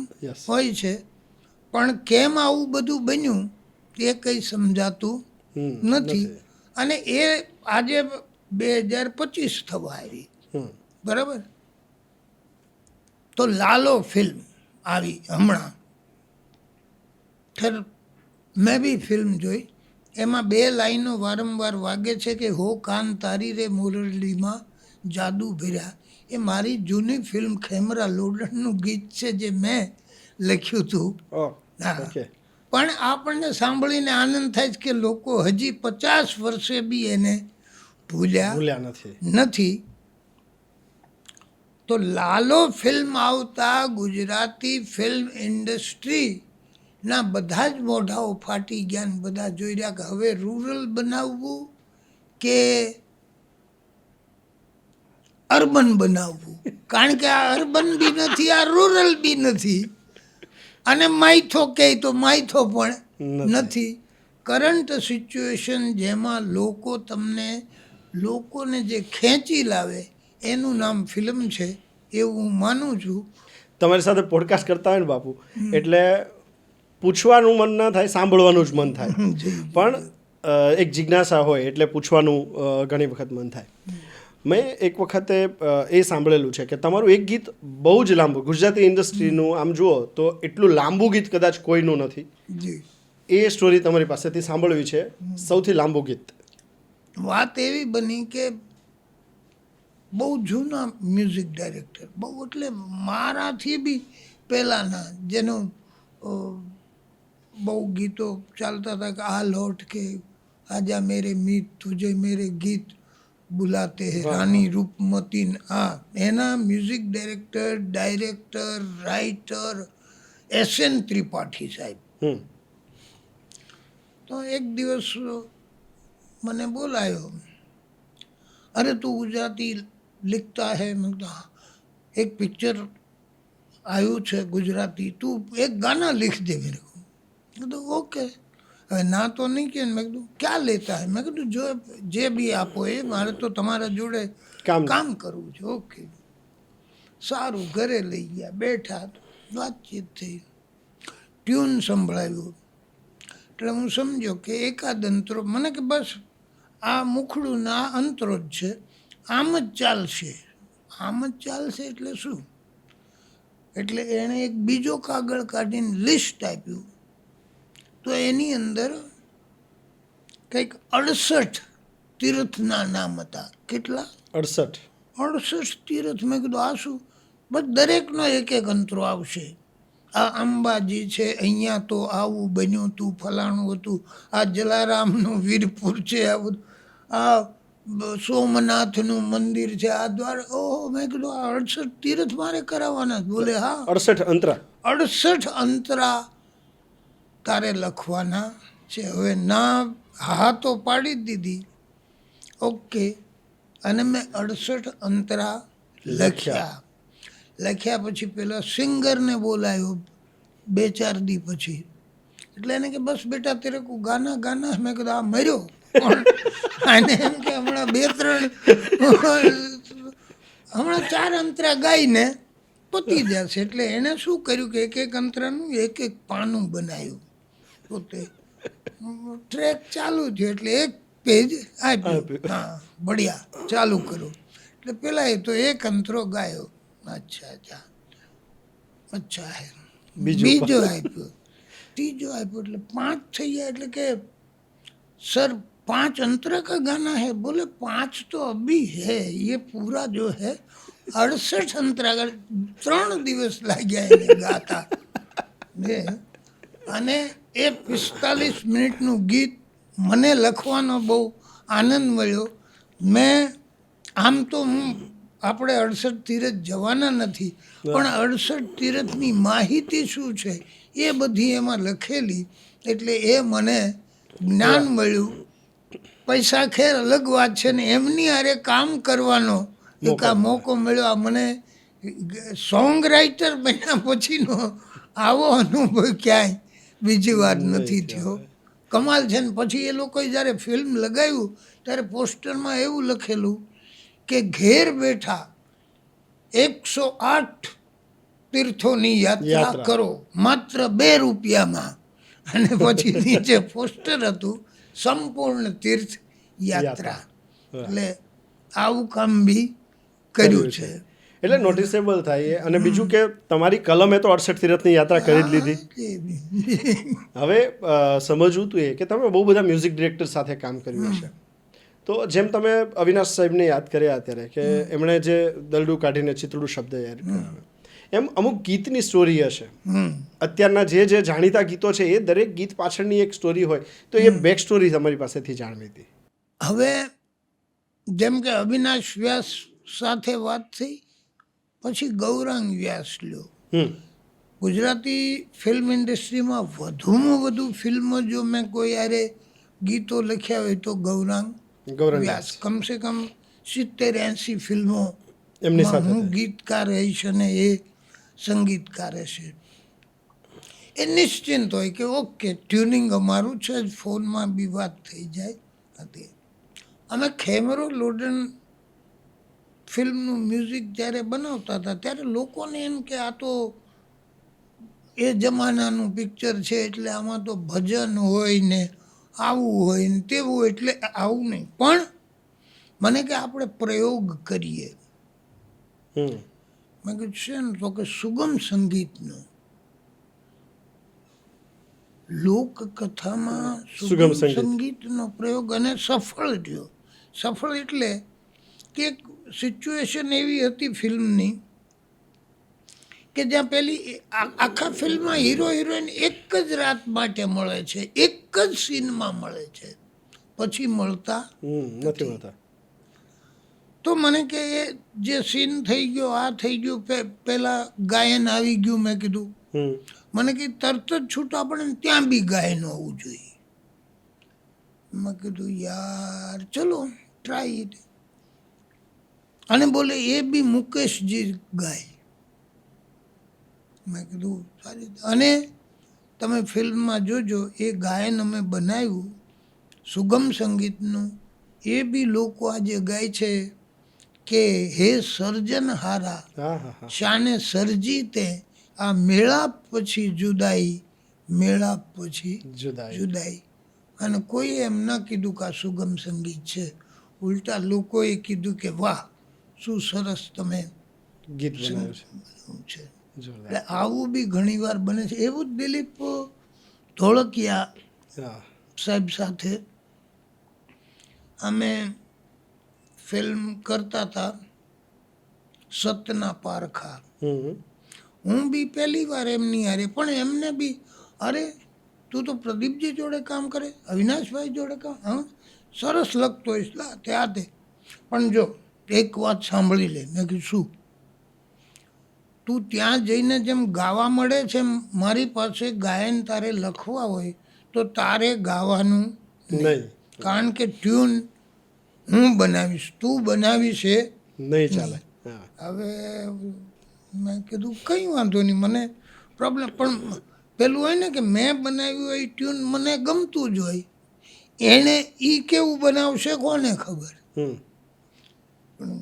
હોય છે. પણ કેમ આવું બધું બન્યું એ કંઈ સમજાતું નથી. અને એ આજે 2025 થવા આવી, હમ. બરાબર. તો લાલો ફિલ્મ આવી હમણાં, ખેર મેં બી ફિલ્મ જોઈ. એમાં 2 લાઈનો વારંવાર વાગે છે કે હો કાન તારી રે મુરલીમાં જાદુ ભર્યા. એ મારી જૂની ફિલ્મ ખેમરા લોડણનું ગીત છે જે મેં લખ્યું હતું. ઓહ, હા, ઓકે. પણ આપણને સાંભળીને આનંદ થાય છે કે લોકો હજી 50 વર્ષે બી એને ભૂલ્યા નથી. નથી. તો લાલો ફિલ્મ આવતા ગુજરાતી ફિલ્મ ઇન્ડસ્ટ્રીના બધા જ મોઢાઓ ફાટી ગયા ને બધા જોઈ રહ્યા કે હવે રૂરલ બનાવવું કે અર્બન બનાવવું. કારણ કે આ અર્બન બી નથી, આ રૂરલ બી નથી, અને માઇથો કહે તો માઇથો પણ નથી. કરંટ સિચ્યુએશન જેમાં લોકોને જે ખેંચી લાવે એનું નામ ફિલ્મ છે એવું હું માનું છું. તમારી સાથે પોડકાસ્ટ કરતા હોય ને બાપુ, એટલે પૂછવાનું મન ના થાય, સાંભળવાનું જ મન થાય. પણ એક જિજ્ઞાસા હોય એટલે પૂછવાનું ઘણી વખત મન થાય. મેં એક વખતે એ સાંભળેલું છે કે તમારું એક ગીત બહુ જ લાંબુ, ગુજરાતી ઇન્ડસ્ટ્રીનું આમ જુઓ તો એટલું લાંબુ ગીત કદાચ કોઈનું નથી. જી, એ સ્ટોરી તમારી પાસેથી સાંભળવી છે, સૌથી લાંબુ ગીત. વાત એવી બની કે બહુ જૂના મ્યુઝિક ડાયરેક્ટર, બહુ એટલે મારાથી બી પહેલાંના, જેનું બહુ ગીતો ચાલતા હતા કે આ લોટ કે આજા મેરે મીત તુજે મેરે ગીત બુલાતે હે રાની રૂપમતી, આ એના music director writer SN Tripathi સાહેબ. હમ. તો એક દિવસ મને બોલાયો, અરે તું ગુજરાતી लिखता है. मैं कहा एक पिक्चर आयु છે ગુજરાતી, તું એક ગાના लिख दे मेरे को. मैं तो ओके, હવે ના તો નહીં કે. મેં કીધું ક્યાં લેતા હે. મેં કીધું જો જે બી આપો એ, મારે તો તમારા જોડે કામ કરવું છે. ઓકે, સારું. ઘરે લઈ ગયા, બેઠા, વાતચીત થઈ, ટ્યુન સંભળાવ્યું. એટલે હું સમજ્યો કે એકાદ અંતરો, મને કે બસ આ મુખડું ને આ અંતરો જ છે, આમ જ ચાલશે. આમ જ ચાલશે એટલે શું? એટલે એણે એક બીજો કાગળ કાઢીને લિસ્ટ આપ્યું. તો એની અંદર કંઈક 68 તીર્થના નામ હતા. કેટલા? 68 તીર્થ. મેં કીધું આ શું? બસ દરેકનો એક એક અંતરો આવશે. આ અંબાજી છે, અહીંયા તો આવું બન્યું હતું, ફલાણું હતું. આ જલારામનું વીરપુર છે, આ બધું. આ સોમનાથનું મંદિર છે, આ દ્વાર. ઓહો, મેં કીધું આ 68 તીર્થ મારે કરાવવાના? બોલે હા, 68 અંતરા તારે લખવાના છે. હવે ના હા તો પાડી જ દીધી. ઓકે, અને મેં 68 અંતરા લખ્યા પછી પેલા સિંગરને બોલાયો 2-4 દી પછી. એટલે એને કે બસ બેટા તેરે કો ગાના ગાના. મેં કીધું આ મર્યો. અને એમ કે હમણાં 4 અંતરા ગાઈને પતી જશે. એટલે એણે શું કર્યું કે એક અંતરાનું એક પાનું બનાવ્યું. પોતે ટ્રેક ચાલુ થયો એટલે એક પેજ આપ્યું. હા, બઢિયા, ચાલુ કરો. એટલે પેલા એ તો એક અંતરો ગાયો. અચ્છા હે. બીજો આપ્યો, ત્રીજો આપ્યો, એટલે 5 થઈ ગયા. એટલે કે सर 5 अंतरा का गाना है. बोले 5 तो अभी है, ये पूरा जो है 68 अंतरा का. 3 દિવસ લાગ્યા એને ગાતા. અને એ 45 મિનિટનું ગીત મને લખવાનો બહુ આનંદ મળ્યો. મેં આમ તો આપણે 68 તીરથ જવાના નથી, પણ 68 તીરથની માહિતી શું છે એ બધી એમાં લખેલી. એટલે એ મને જ્ઞાન મળ્યું. પૈસા ખેર અલગ વાત છે ને, એમની હારે કામ કરવાનો એક આ મોકો મળ્યો. આ મને સોંગ રાઇટર બન્યા પછીનો આવો અનુભવ ક્યાંય બીજી વાર નથી થયો. કમાલ છે ને. પછી એ લોકોએ જ્યારે ફિલ્મ લગાવ્યું ત્યારે પોસ્ટરમાં એવું લખેલું કે ઘેર બેઠા 108 તીર્થોની યાત્રા કરો માત્ર 2 રૂપિયામાં. અને પછી નીચે પોસ્ટર હતું સંપૂર્ણ તીર્થ યાત્રા. એટલે આવું કામ બી કર્યું છે. એટલે નોટિસેબલ થાય એ. અને બીજું કે તમારી કલમે તો 68 તીરથની યાત્રા કરી જ લીધી. હવે સમજવું તું એ કે તમે બહુ બધા મ્યુઝિક ડિરેક્ટર સાથે કામ કર્યું હશે. તો જેમ તમે અવિનાશ સાહેબને યાદ કર્યા અત્યારે કે એમણે જે દલડું કાઢીને ચિતડું શબ્દ યાદ કરાવે, એમ અમુક ગીતની સ્ટોરી હશે. અત્યારના જે જાણીતા ગીતો છે એ દરેક ગીત પાછળની એક સ્ટોરી હોય, તો એ બેક સ્ટોરી તમારી પાસેથી જાણવી હતી. હવે જેમ કે અવિનાશ વ્યાસ સાથે વાત થઈ, પછી ગૌરાંગ વ્યાસ લ્યો. ગુજરાતી ફિલ્મ ઇન્ડસ્ટ્રીમાં વધુમાં વધુ ફિલ્મો જો મેં કોઈ યારે ગીતો લખ્યા હોય તો ગૌરાંગ વ્યાસ. કમસે કમ 70-80 ફિલ્મો એમની સાથે હું ગીતકાર રહીશ અને એ સંગીતકાર હશે. એ નિશ્ચિંત હોય કે ઓકે ટ્યુનિંગ અમારું છે જ, ફોનમાં બી વાત થઈ જાય હતી. અમે ખેમરો લોડન ફિલ્મનું મ્યુઝિક જ્યારે બનાવતા હતા ત્યારે લોકોને એમ કે આ તો એ જમાનાનું પિક્ચર છે એટલે આમાં તો ભજન હોય ને આવું હોય ને તેવું, એટલે આવું નહીં. પણ મને કે આપણે પ્રયોગ કરીએ. મેં કીધું છે ને, તો કે સુગમ સંગીતનો લોકકથામાં સુગમ સંગીતનો પ્રયોગ, અને સફળ થયો. સફળ એટલે કે એક સિચ્યુએશન એવી હતી ફિલ્મની કે જ્યાં પેલી આખા ફિલ્મમાં હીરો હિરોઈન એક જ રાત માટે મળે છે, એક જ સીનમાં મળે છે, પછી મળતા નથી હોતા. તો મને કે એ જે સીન થઈ ગયો, આ થઈ ગયું, પેલા ગાયન આવી ગયું. મેં કીધું મને કે તરત જ છૂટ આપણે ત્યાં બી ગાયન હોવું જોઈએ. મેં કીધું યાર ચલો ટ્રાય ઇટ. અને બોલે એ બી મુકેશજી ગાય. મેં કીધું સારી. અને તમે ફિલ્મમાં જોજો એ ગાયન અમે બનાવ્યું સુગમ સંગીતનું. એ બી લોકો આજે ગાય છે કે હે સર્જનહારા શાને સર્જી તે, આ મેળાપ પછી જુદાઈ, મેળાપ પછી જુદાઈ. અને કોઈએ એમ ન કીધું કે આ સુગમ સંગીત છે, ઉલટા લોકોએ કીધું કે વાહ શું સરસ તમે ગીત બનાવ્યું છે. એટલે આવું બી ઘણી વાર બને છે. એવું જ દિલીપ ધોળકિયા સાહેબ સાથે અમે ફિલ્મ કરતા હતા સતના પારખા. હું બી પહેલી વાર એમની હારે, પણ એમને બી અરે તું તો પ્રદીપજી જોડે કામ કરે, અવિનાશભાઈ જોડે કામ, હા સરસ લગતો હોઈશ લા ત્યાં તે. પણ જો એક વાત સાંભળી લે. મેં કીધું શું? તું ત્યાં જઈને જેમ ગાવા મળે છે, મારી પાસે ગાયન તારે લખવા હોય તો તારે ગાવાનું નહીં, કારણ કે ટ્યુન હું બનાવીશ, તું બનાવીશ એ નહીં ચાલે. હવે મેં કીધું કંઈ વાંધો નહીં, મને પ્રોબ્લેમ. પણ પેલું હોય ને કે મેં બનાવ્યું હોય ટ્યુન મને ગમતું જ હોય, એણે એ કેવું બનાવશે કોને ખબર. પણ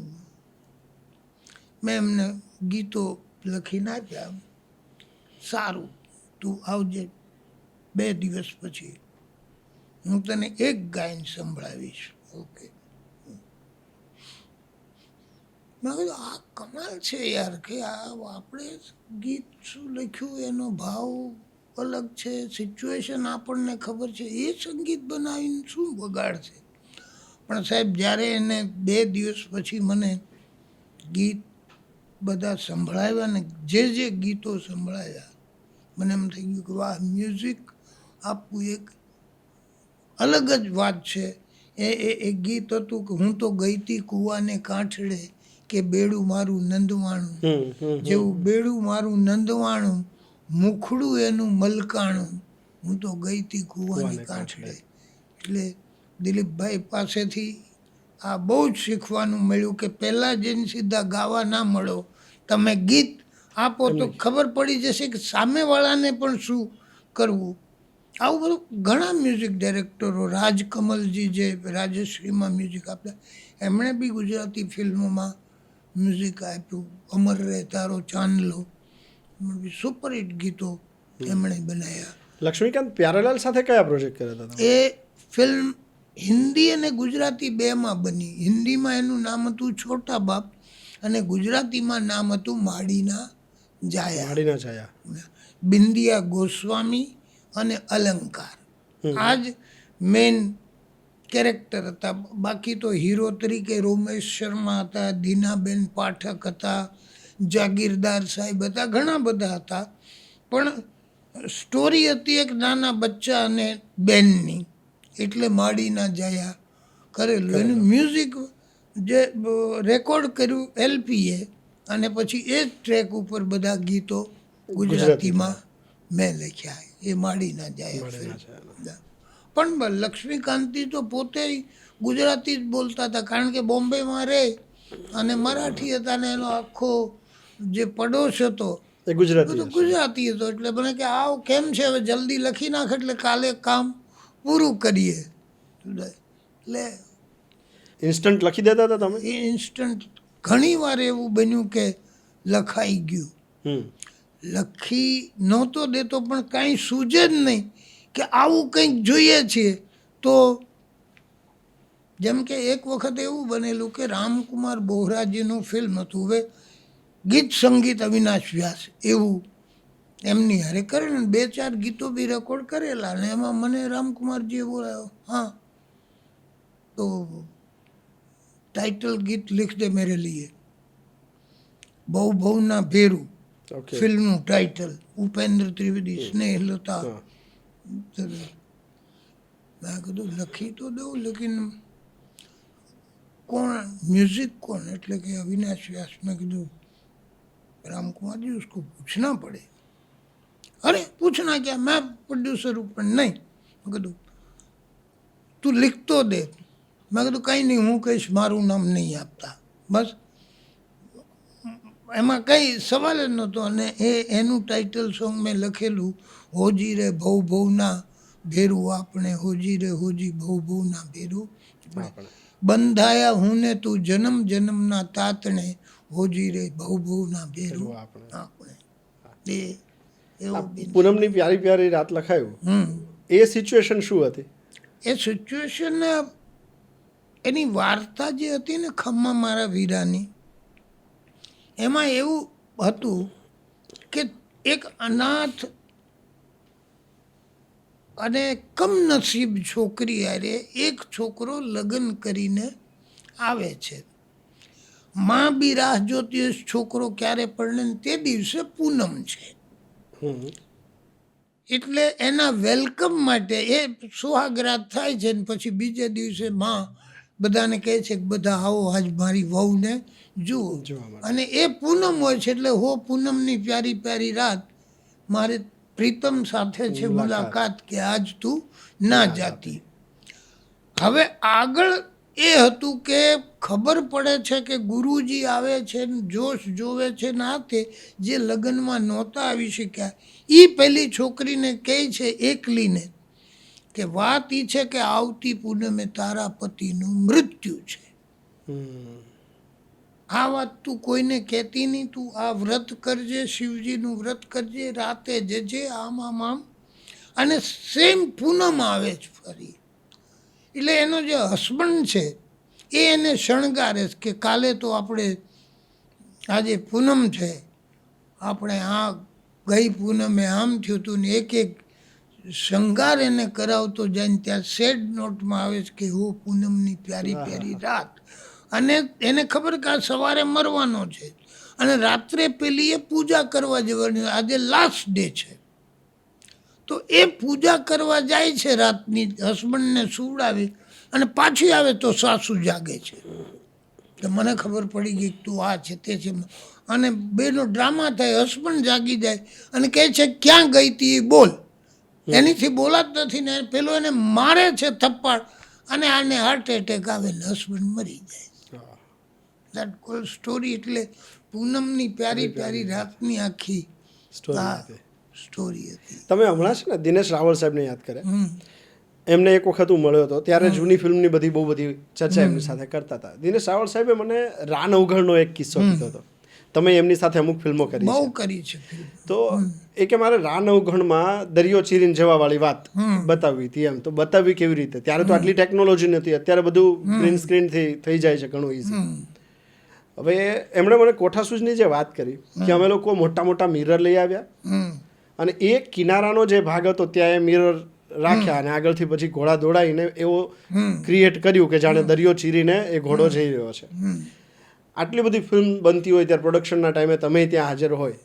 મેં એમને ગીતો લખીને આપ્યા. સારું તું આવજે 2 દિવસ પછી, હું તને એક ગાયન સંભળાવીશ. ઓકે. મેં કીધું આ કમાલ છે યાર, કે આ આપણે ગીત શું લખ્યું એનો ભાવ અલગ છે, સિચ્યુએશન આપણને ખબર છે, એ સંગીત બનાવીને શું બગાડશે. પણ સાહેબ જ્યારે એને 2 દિવસ પછી મને ગીત બધા સંભળાવ્યા ને જે ગીતો સંભળાવ્યા, મને એમ થઈ ગયું કે વાહ, મ્યુઝિક આપવું એક અલગ જ વાત છે. એ ગીત હતું કે હું તો ગઈતી કૂવાને કાંઠડે, કે બેડું મારું નંદવાણું, જેવું બેડું મારું નંદવાણું, મુખડું એનું મલકાણું, હું તો ગઈતી કૂવાને કાંઠડે. એટલે દિલીપભાઈ પાસેથી આ બહુ જ શીખવાનું મળ્યું કે પહેલાં જઈને સીધા ગાવા ના મળો, તમે ગીત આપો તો ખબર પડી જશે કે સામેવાળાને પણ શું કરવું. આવું બધું ઘણા મ્યુઝિક ડાયરેક્ટરો, રાજકમલજી જે રાજશ્રીમાં મ્યુઝિક આપ્યા, એમણે બી ગુજરાતી ફિલ્મોમાં મ્યુઝિક આપ્યું. અમર રહે તારો ચાંદલો, સુપરહિટ ગીતો એમણે બનાવ્યા. લક્ષ્મીકાંત પ્યારેલાલ સાથે કયા પ્રોજેક્ટ કર્યા હતા? એ ફિલ્મ હિન્દી અને ગુજરાતી બેમાં બની. હિન્દીમાં એનું નામ હતું છોટા બાપ અને ગુજરાતીમાં નામ હતું માડીના જાયા. માડીના છાયા. બિંદિયા ગોસ્વામી અને અલંકાર આ જ મેન કેરેક્ટર હતા. બાકી તો હીરો તરીકે રોમેશ શર્મા હતા, દીનાબેન પાઠક હતા, જાગીરદાર સાહેબ હતા, ઘણા બધા હતા. પણ સ્ટોરી હતી એક નાના બચ્ચા અને બેનની, એટલે માડીના જાયા કરેલું. એનું મ્યુઝિક જે રેકોર્ડ કર્યું LPએ અને પછી એ જ ટ્રેક ઉપર બધા ગીતો ગુજરાતીમાં મેં લખ્યા. એ માડીના જાયા film. પણ લક્ષ્મીકાંતિ તો પોતે ગુજરાતી જ બોલતા હતા, કારણ કે બોમ્બેમાં રહે અને મરાઠી હતા ને એનો આખો જે પડોશ હતો એ ગુજરાતી બધું ગુજરાતી હતો. એટલે મને કે આવ કેમ છે, હવે જલ્દી લખી નાખ એટલે કાલે કામ પૂરું કરીએ. એટલે ઇન્સ્ટન્ટ લખી દેતા હતા તમે? એ ઇન્સ્ટન્ટ ઘણી વાર એવું બન્યું કે લખાઈ ગયું. લખી નહોતો દેતો પણ કાંઈ સૂઝે જ નહીં કે આવું કંઈક જોઈએ છીએ. તો જેમ કે એક વખત એવું બનેલું કે રામકુમાર બોહરાજીનું ફિલ્મ હતું. હવે ગીત સંગીત અવિનાશ વ્યાસ એવું એમની હારે કરેલું, 2-4 ગીતો બી રેકોર્ડ કરેલા ને એમાં મને રામકુમારજીએ બોલાયો, હા તો टाइटल गीत लिख दे मेरे लिए. बहु बहुना भेरू फिल्मનું ટાઇટલ, ઉપેન્દ્ર ત્રિવેદી, સ્નેહલતા. મેં કીધું લખી તો દઉં, લેકિન કોણ म्यूजिक કોણ? એટલે કે અવિનાશ વ્યાસ. મેં કીધું रामकुमार जी उसको पूछना पड़े. अरे पूछना क्या, मैं प्रोड्यूसर हूँ. પણ નહીં, મેં કીધું તું लिखतो दे. મેં કીધું કંઈ નહીં, હું કહીશ મારું નામ નહીં આપતા, બસ. એમાં કંઈ સવાલ જ નહોતો. અને એનું ટાઇટલ સોંગ મેં લખેલું, હોજી રે ભવ ભવના ભેરું આપણે, હોજી રે હોજી ભવ ભવના ભેરું બંધાયા હું ને તું જન્મ જન્મના તાતણે, હોજી રે ભવ ભવના ભેરું આપણે. એ એવું પૂનમની પ્યારી પ્યારી રાત લખાયું. એ સિચ્યુએશન શું હતી? એ સિચ્યુએશન એની વાર્તા જે હતી ને ખમ્મા મારા વીરાની, એમાં એવું હતું કે એક અનાથ અને કમનસીબ છોકરી હારે એક છોકરો લગ્ન કરીને આવે છે. માં બી રાહ જોતી હોય છોકરો ક્યારે પડે ને તે દિવસે પૂનમ છે. એટલે એના વેલકમ માટે એ સુહાગરાત થાય છે ને પછી બીજે દિવસે માં બધાને કહે છે કે બધા આવો આજ મારી વહુને જુઓ. અને એ પૂનમ હોય છે એટલે હો પૂનમની પ્યારી પ્યારી રાત, મારે પ્રીતમ સાથે છે મુલાકાત કે આજ તું ના જાતી. હવે આગળ એ હતું કે ખબર પડે છે કે ગુરુજી આવે છે ને જોશ જોવે છે ને આ તે જે લગ્નમાં નહોતા આવી શક્યા એ પેલી છોકરીને કહે છે એકલીને કે વાત એ છે કે આવતી પૂનમે તારા પતિનું મૃત્યુ છે. આ વાત તું કોઈને કહેતી નહીં, તું આ વ્રત કરજે, શિવજીનું વ્રત કરજે, રાતે જજે, આમ આમ આમ. અને સેમ પૂનમ આવે જ ફરી. એટલે એનો જે હસબન્ડ છે એ એને શણગારે કે કાલે તો આપણે આજે પૂનમ છે, આપણે આ ગઈ પૂનમે આમ થયું હતું ને એક એક શણગાર એને કરાવતો જાય ને ત્યાં સેડ નોટમાં આવે છે કે હો પૂનમની પ્યારી પ્યારી રાત. અને એને ખબર કે આ સવારે મરવાનો છે અને રાત્રે પેલી એ પૂજા કરવા જવાની, આજે લાસ્ટ ડે છે. તો એ પૂજા કરવા જાય છે રાતની, હસબન્ડને સુવડાવી અને પાછી આવે તો સાસુ જાગે છે. તો મને ખબર પડી ગઈ તું આ છે તે છે. અને બેનો ડ્રામા થાય, હસબન્ડ જાગી જાય અને કહે છે ક્યાં ગઈ હતી એ બોલ. એનીથી બોલાત નથી ને પેલો એને મારે છે થપ્પડ અને આને હાર્ટ એટેક આવે ને હસબન્ડ મરી જાય. That call story. એટલે પૂનમની પ્યારી પ્યારી રાતની આખી સ્ટોરી હતી. તમે હમણાં છે ને દિનેશ રાવલ સાહેબને યાદ કરે, એમને એક વખત હું મળ્યો હતો ત્યારે જૂની ફિલ્મની બહુ બધી ચર્ચા એમની સાથે કરતા હતા. દિનેશ રાવલ સાહેબે મને રાન અવઘડનો એક કિસ્સો કીધો હતો. તમે એમની સાથે અમુક ફિલ્મો કરી બહુ છે. કરી છે ફિલ્મ. તો એ કે મારે રા નવઘણમાં દરિયો ચીરીને જવા વાળી વાત બતાવવી હતી એમ. તો બતાવવી કેવી રીતે? ત્યારે તો આટલી ટેકનોલોજી નથી, અત્યારે બધું ગ્રીન સ્ક્રીન થઈ જાય છે ઘણું ઈઝી. હવે એમણે મને કોઠા સૂઝની જે વાત કરી કે અમે લોકો મોટા મોટા મિરર લઈ આવ્યા હમ અને એક કિનારાનો જે ભાગ હતો ત્યાં એ મિરર રાખ્યા અને આગળથી પછી ઘોડા દોડાઈને એવો ક્રિએટ કર્યું કે જાણે દરિયો ચીરીને એ ઘોડો જઈ રહ્યો છે. આટલી બધી ફિલ્મ બનતી હોય ત્યારે પ્રોડક્શનના ટાઈમે તમે ત્યાં હાજર હોય,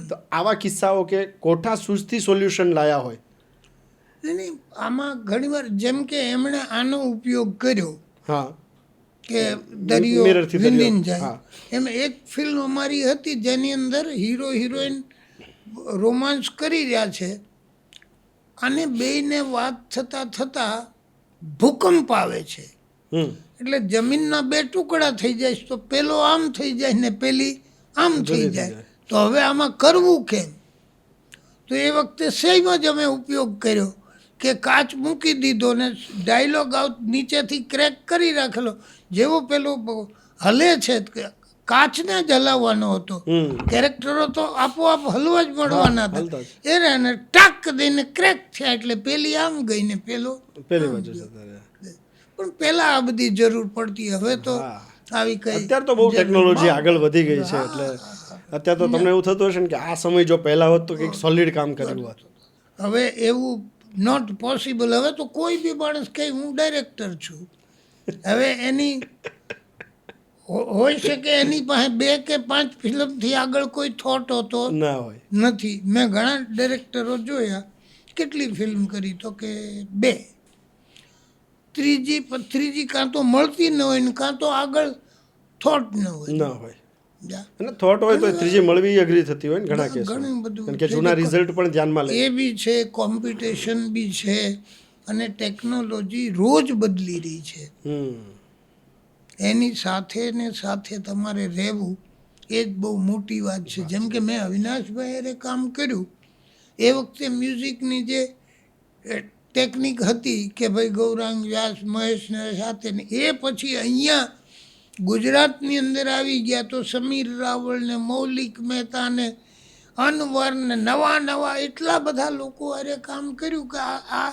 તો આવા કિસ્સાઓ કે કોઠા સૂઝથી સોલ્યુશન લાયા હોય. નહીં, આમાં ઘણીવાર જેમ કે એમણે આનો ઉપયોગ કર્યો હા, કે દરિયો મિરરથી દરિયો, વિંદીને જાય, હા. એમ એક ફિલ્મ અમારી હતી જેની અંદર હીરો હિરોઈન રોમાન્સ કરી રહ્યા છે અને બેયને વાત થતાં થતાં ભૂકંપ આવે છે. એટલે જમીનના બે ટુકડા થઈ જાય તો પેલો આમ થઈ જાય ને પેલી આમ થઈ જાય. તો હવે આમાં કરવું કેમ? તો એ વખતે સેમ જ અમે ઉપયોગ કર્યો કે કાચ મૂકી દીધો ને ડાયલોગ નીચેથી ક્રેક કરી રાખેલો. જેવો પેલો હલે છે કાચને જ હલાવવાનો હતો, કેરેક્ટરો તો આપોઆપ હલવા જ મળવાના હતા. એને ટાક દઈને ક્રેક થયા એટલે પેલી આમ ગઈ ને પેલો પેલી બાજુ જતા રહ્યા. પણ પેલા આ બધી જરૂર પડતી, હવે તો આવી કઈ. અત્યારે તો બહુ ટેકનોલોજી આગળ વધી ગઈ છે એટલે અત્યારે તો તમને એવું થતું હશે ને કે આ સમય જો પહેલા હોત તો કંઈક સોલિડ કામ કર્યું હોત. હવે એવું નોટ પોસિબલ. હવે તો કોઈ બી માણસ કહે હું ડાયરેક્ટર છું, હવે એની હોઈ શકે એની પાસે 2 કે 5 ફિલ્મથી આગળ કોઈ થોટ હોતો ના હોય. નથી. મેં ઘણા ડાયરેક્ટરો જોયા, કેટલી ફિલ્મ કરી તો કે 2, ત્રીજી કાં તો મળતી ન હોય ને કાં તો આગળ થોટ ન હોય. ના હોય. અને થોટ હોય તો ત્રીજી મળવી અઘરી થતી હોય ને ઘણા કેસ. ઘણું બધું કારણ કે જૂના રિઝલ્ટ પણ ધ્યાનમાં લે. એ બી છે, કોમ્પિટિશન બી છે અને ટેકનોલોજી રોજ બદલી રહી છે. એની સાથે ને સાથે તમારે રહેવું એ જ બહુ મોટી વાત છે. જેમ કે મેં અવિનાશભાઈ હારે કામ કર્યું એ વખતે મ્યુઝિકની જે ટેકનિક હતી કે ભાઈ ગૌરાંગ વ્યાસ મહેશને સાથે ને એ પછી અહીંયા ગુજરાતની અંદર આવી ગયા તો સમીર રાવળ ને મૌલિક મહેતા ને અનવર ને નવા એટલા બધા લોકો હારે કામ કર્યું કે આ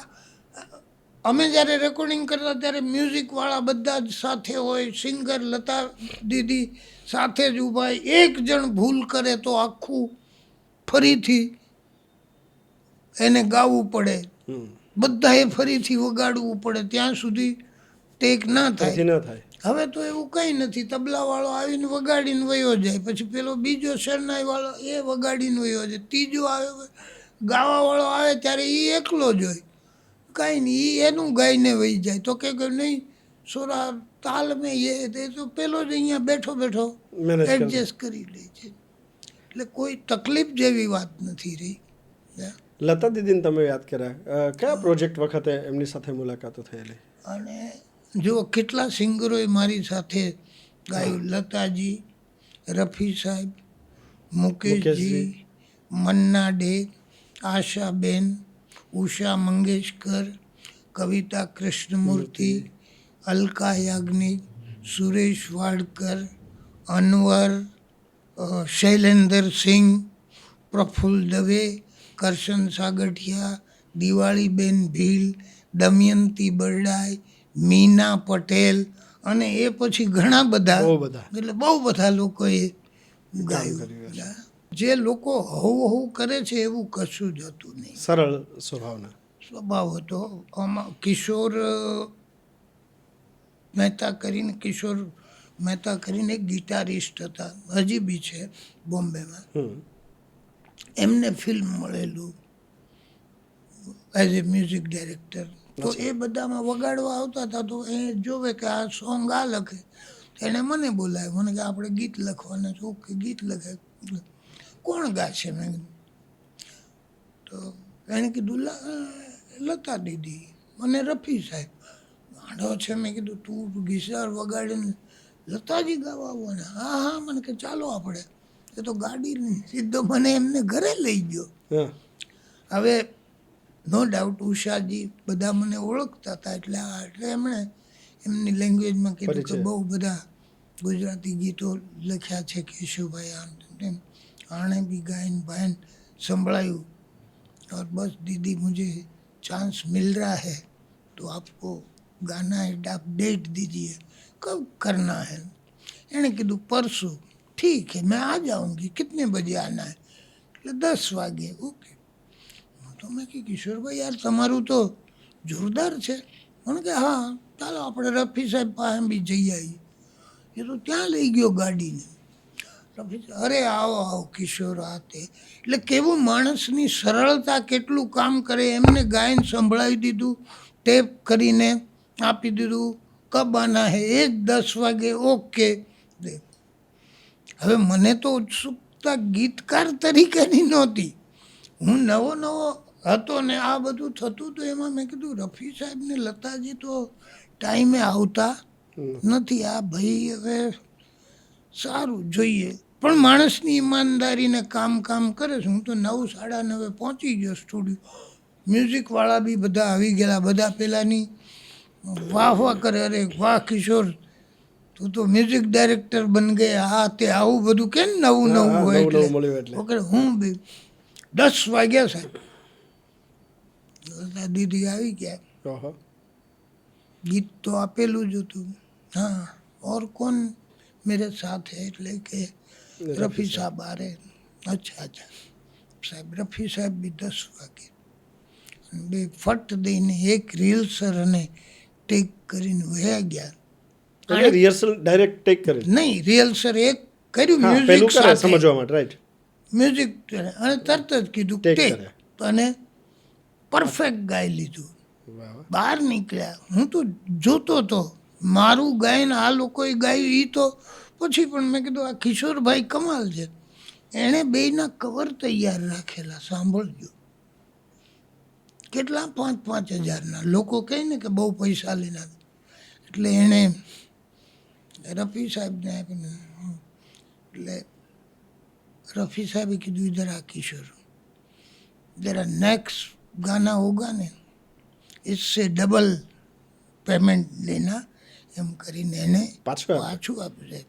અમે જ્યારે રેકોર્ડિંગ કરતા ત્યારે મ્યુઝિકવાળા બધા જ સાથે હોય, સિંગર લતા દીદી સાથે જ ઊભા. એક જણ ભૂલ કરે તો આખું ફરીથી એને ગાવું પડે, બધાએ ફરીથી વગાડવું પડે ત્યાં સુધી ટેક ના થાય. હવે તો એવું કંઈ નથી, તબલાવાળો આવીને વગાડીને વયો જાય, પછી પેલો બીજો શરણાઈવાળો એ વગાડીને વયો જાય, ત્રીજો આવે ગાવાવાળો આવે ત્યારે એ એકલો જ હોય, કાંઈ નહીં, એ એનું ગાઈને વહી જાય. તો કે નહીં સોરા તાલ મેં એ તો પેલો જ અહીંયા બેઠો એડજસ્ટ કરી લે છે. એટલે કોઈ તકલીફ જેવી વાત નથી રહી. લતા દીદીને તમે યાદ કર્યા, કયા પ્રોજેક્ટ વખતે એમની સાથે મુલાકાતો થયેલી? અને જો કેટલા સિંગરોએ મારી સાથે ગાયું, લતાજી, રફી સાહેબ, મુકેશજી, મન્ના ડે, આશાબેન, ઉષા મંગેશકર, કવિતા કૃષ્ણમૂર્તિ, અલકા યાજ્ઞિક, સુરેશ વાડકર, અનવર, શૈલેન્દર સિંહ, પ્રફુલ્લ દવે, કરશન સાગઠિયા, દિવાળીબેન ભીલ, દમયંતી બરડાઈ, મીના પટેલ અને એ પછી ઘણા બધા, એટલે બહુ બધા લોકોએ ગાયું. જે લોકો હવું કરે છે એવું કશું જ હતું નહીં. સરળ સ્વભાવ હતો. આમાં કિશોર મહેતા કરીને એક ગિટારિસ્ટ હતા, હજી બી છે બોમ્બેમાં. એમને ફિલ્મ મળેલું એઝ એ મ્યુઝિક ડાયરેક્ટર. તો એ બધામાં વગાડવા આવતા હતા તો એ જોવે કે આ સોંગ આ લખે, એણે મને બોલાવ્યો, મને કે આપણે ગીત લખવાના છે. ઓકે, ગીત લખે. કોણ ગાશે? મેં તો એણે કીધું લતા દીદી અને રફી સાહેબ. આડો છે. મેં કીધું તું ગિટાર વગાડીને લતાજી ગાવા આવવાના? હા, મને કે ચાલો આપણે. એ તો ગાડી સીધો મને એમને ઘરે લઈ ગયો. હવે નો ડાઉટ ઉષાજી બધા મને ઓળખતા હતા એટલે એમણે એમની લેંગ્વેજમાં કીધું કે બહુ બધા ગુજરાતી ગીતો લખ્યા છે કેશુભાઈ આનંદ. आने भी गायन बायन संभळायु और बस दीदी मुझे चांस मिल रहा है तो आपको गाना है आप डेट दीजिए कब करना है एने कीधुं परसों ठीक है मैं आ जाऊंगी कितने बजे आना है એટલે 10 વાગે ઓકે તો મેં કે કિશોરભાઈ યાર તમારું તો જોરદાર છે મને કે હા ચાલો આપણે રફી સાહેબ પાસે બી જઈ આવીએ એ તો ત્યાં લઈ ગયો ગાડીને રફી સાહેબ, અરે આવો આવો કિશોર આ તે એટલે કેવું માણસની સરળતા કેટલું કામ કરે એમને ગાયન સંભળાવી દીધું ટેપ કરીને આપી દીધું કબ આના હે એ જ 10 વાગે ઓકે હવે મને તો ઉત્સુકતા ગીતકાર તરીકેની નહોતી હું નવો નવો હતો ને આ બધું થતું તો એમાં મેં કીધું રફી સાહેબ ને લતાજી તો ટાઈમે આવતા નથી આ ભાઈ હવે સારું જોઈએ પણ માણસની ઈમાનદારીને કામ કરે છે હું તો 9:30 પહોંચી ગયો સ્ટુડિયો મ્યુઝિકવાળા બી બધા આવી ગયેલા બધા પેલાની વાહ કરે અરે વાહ કિશોર તું તો મ્યુઝિક ડાયરેક્ટર બન ગયા હા તે આવું બધું કેમ નવું હોય એટલે ઓકે હું બી 10 વાગ્યા સાહેબ દીદી આવી ગયા ગીત તો આપેલું જ હતું હા ઓર કોણ મેરે સાથ હે એટલે કે રફી સાહેબ આ રહે અચ્છા સાહેબ રફી સાહેબ બી 10 વાગે બે ફટ દઈને એક રિહર્સલ અને ટેક કરીને વયા ગયા રિહર્સલ ડાયરેક્ટ ટેક કરે નહીં રિહર્સલ એક કર્યું પેલું મ્યુઝિક કરે સાથે સમજવા માટે રાઈટ મ્યુઝિક અને તરત જ કીધું ટેક ટેક કરે. અને પરફેક્ટ ગાઈ લીધું વાહ વાહ. બહાર નીકળ્યા હું તો જોતો તો મારું ગાયન આ લોકોએ ગાયું એ તો પછી પણ મેં કીધું આ કિશોરભાઈ કમાલ છે એણે બેયના કવર તૈયાર રાખેલા સાંભળજો કેટલા 5-5 હજારના લોકો કહે ને કે બહુ પૈસા લેના એટલે એણે રફી સાહેબને આપીને એટલે રફી સાહેબે કીધું ઇધર આ કિશોર જરા નેક્સ્ટ गाना होगा ने इससे डबल पेमेंट लेना એમ કરીને એને પાછું આપ્યું છે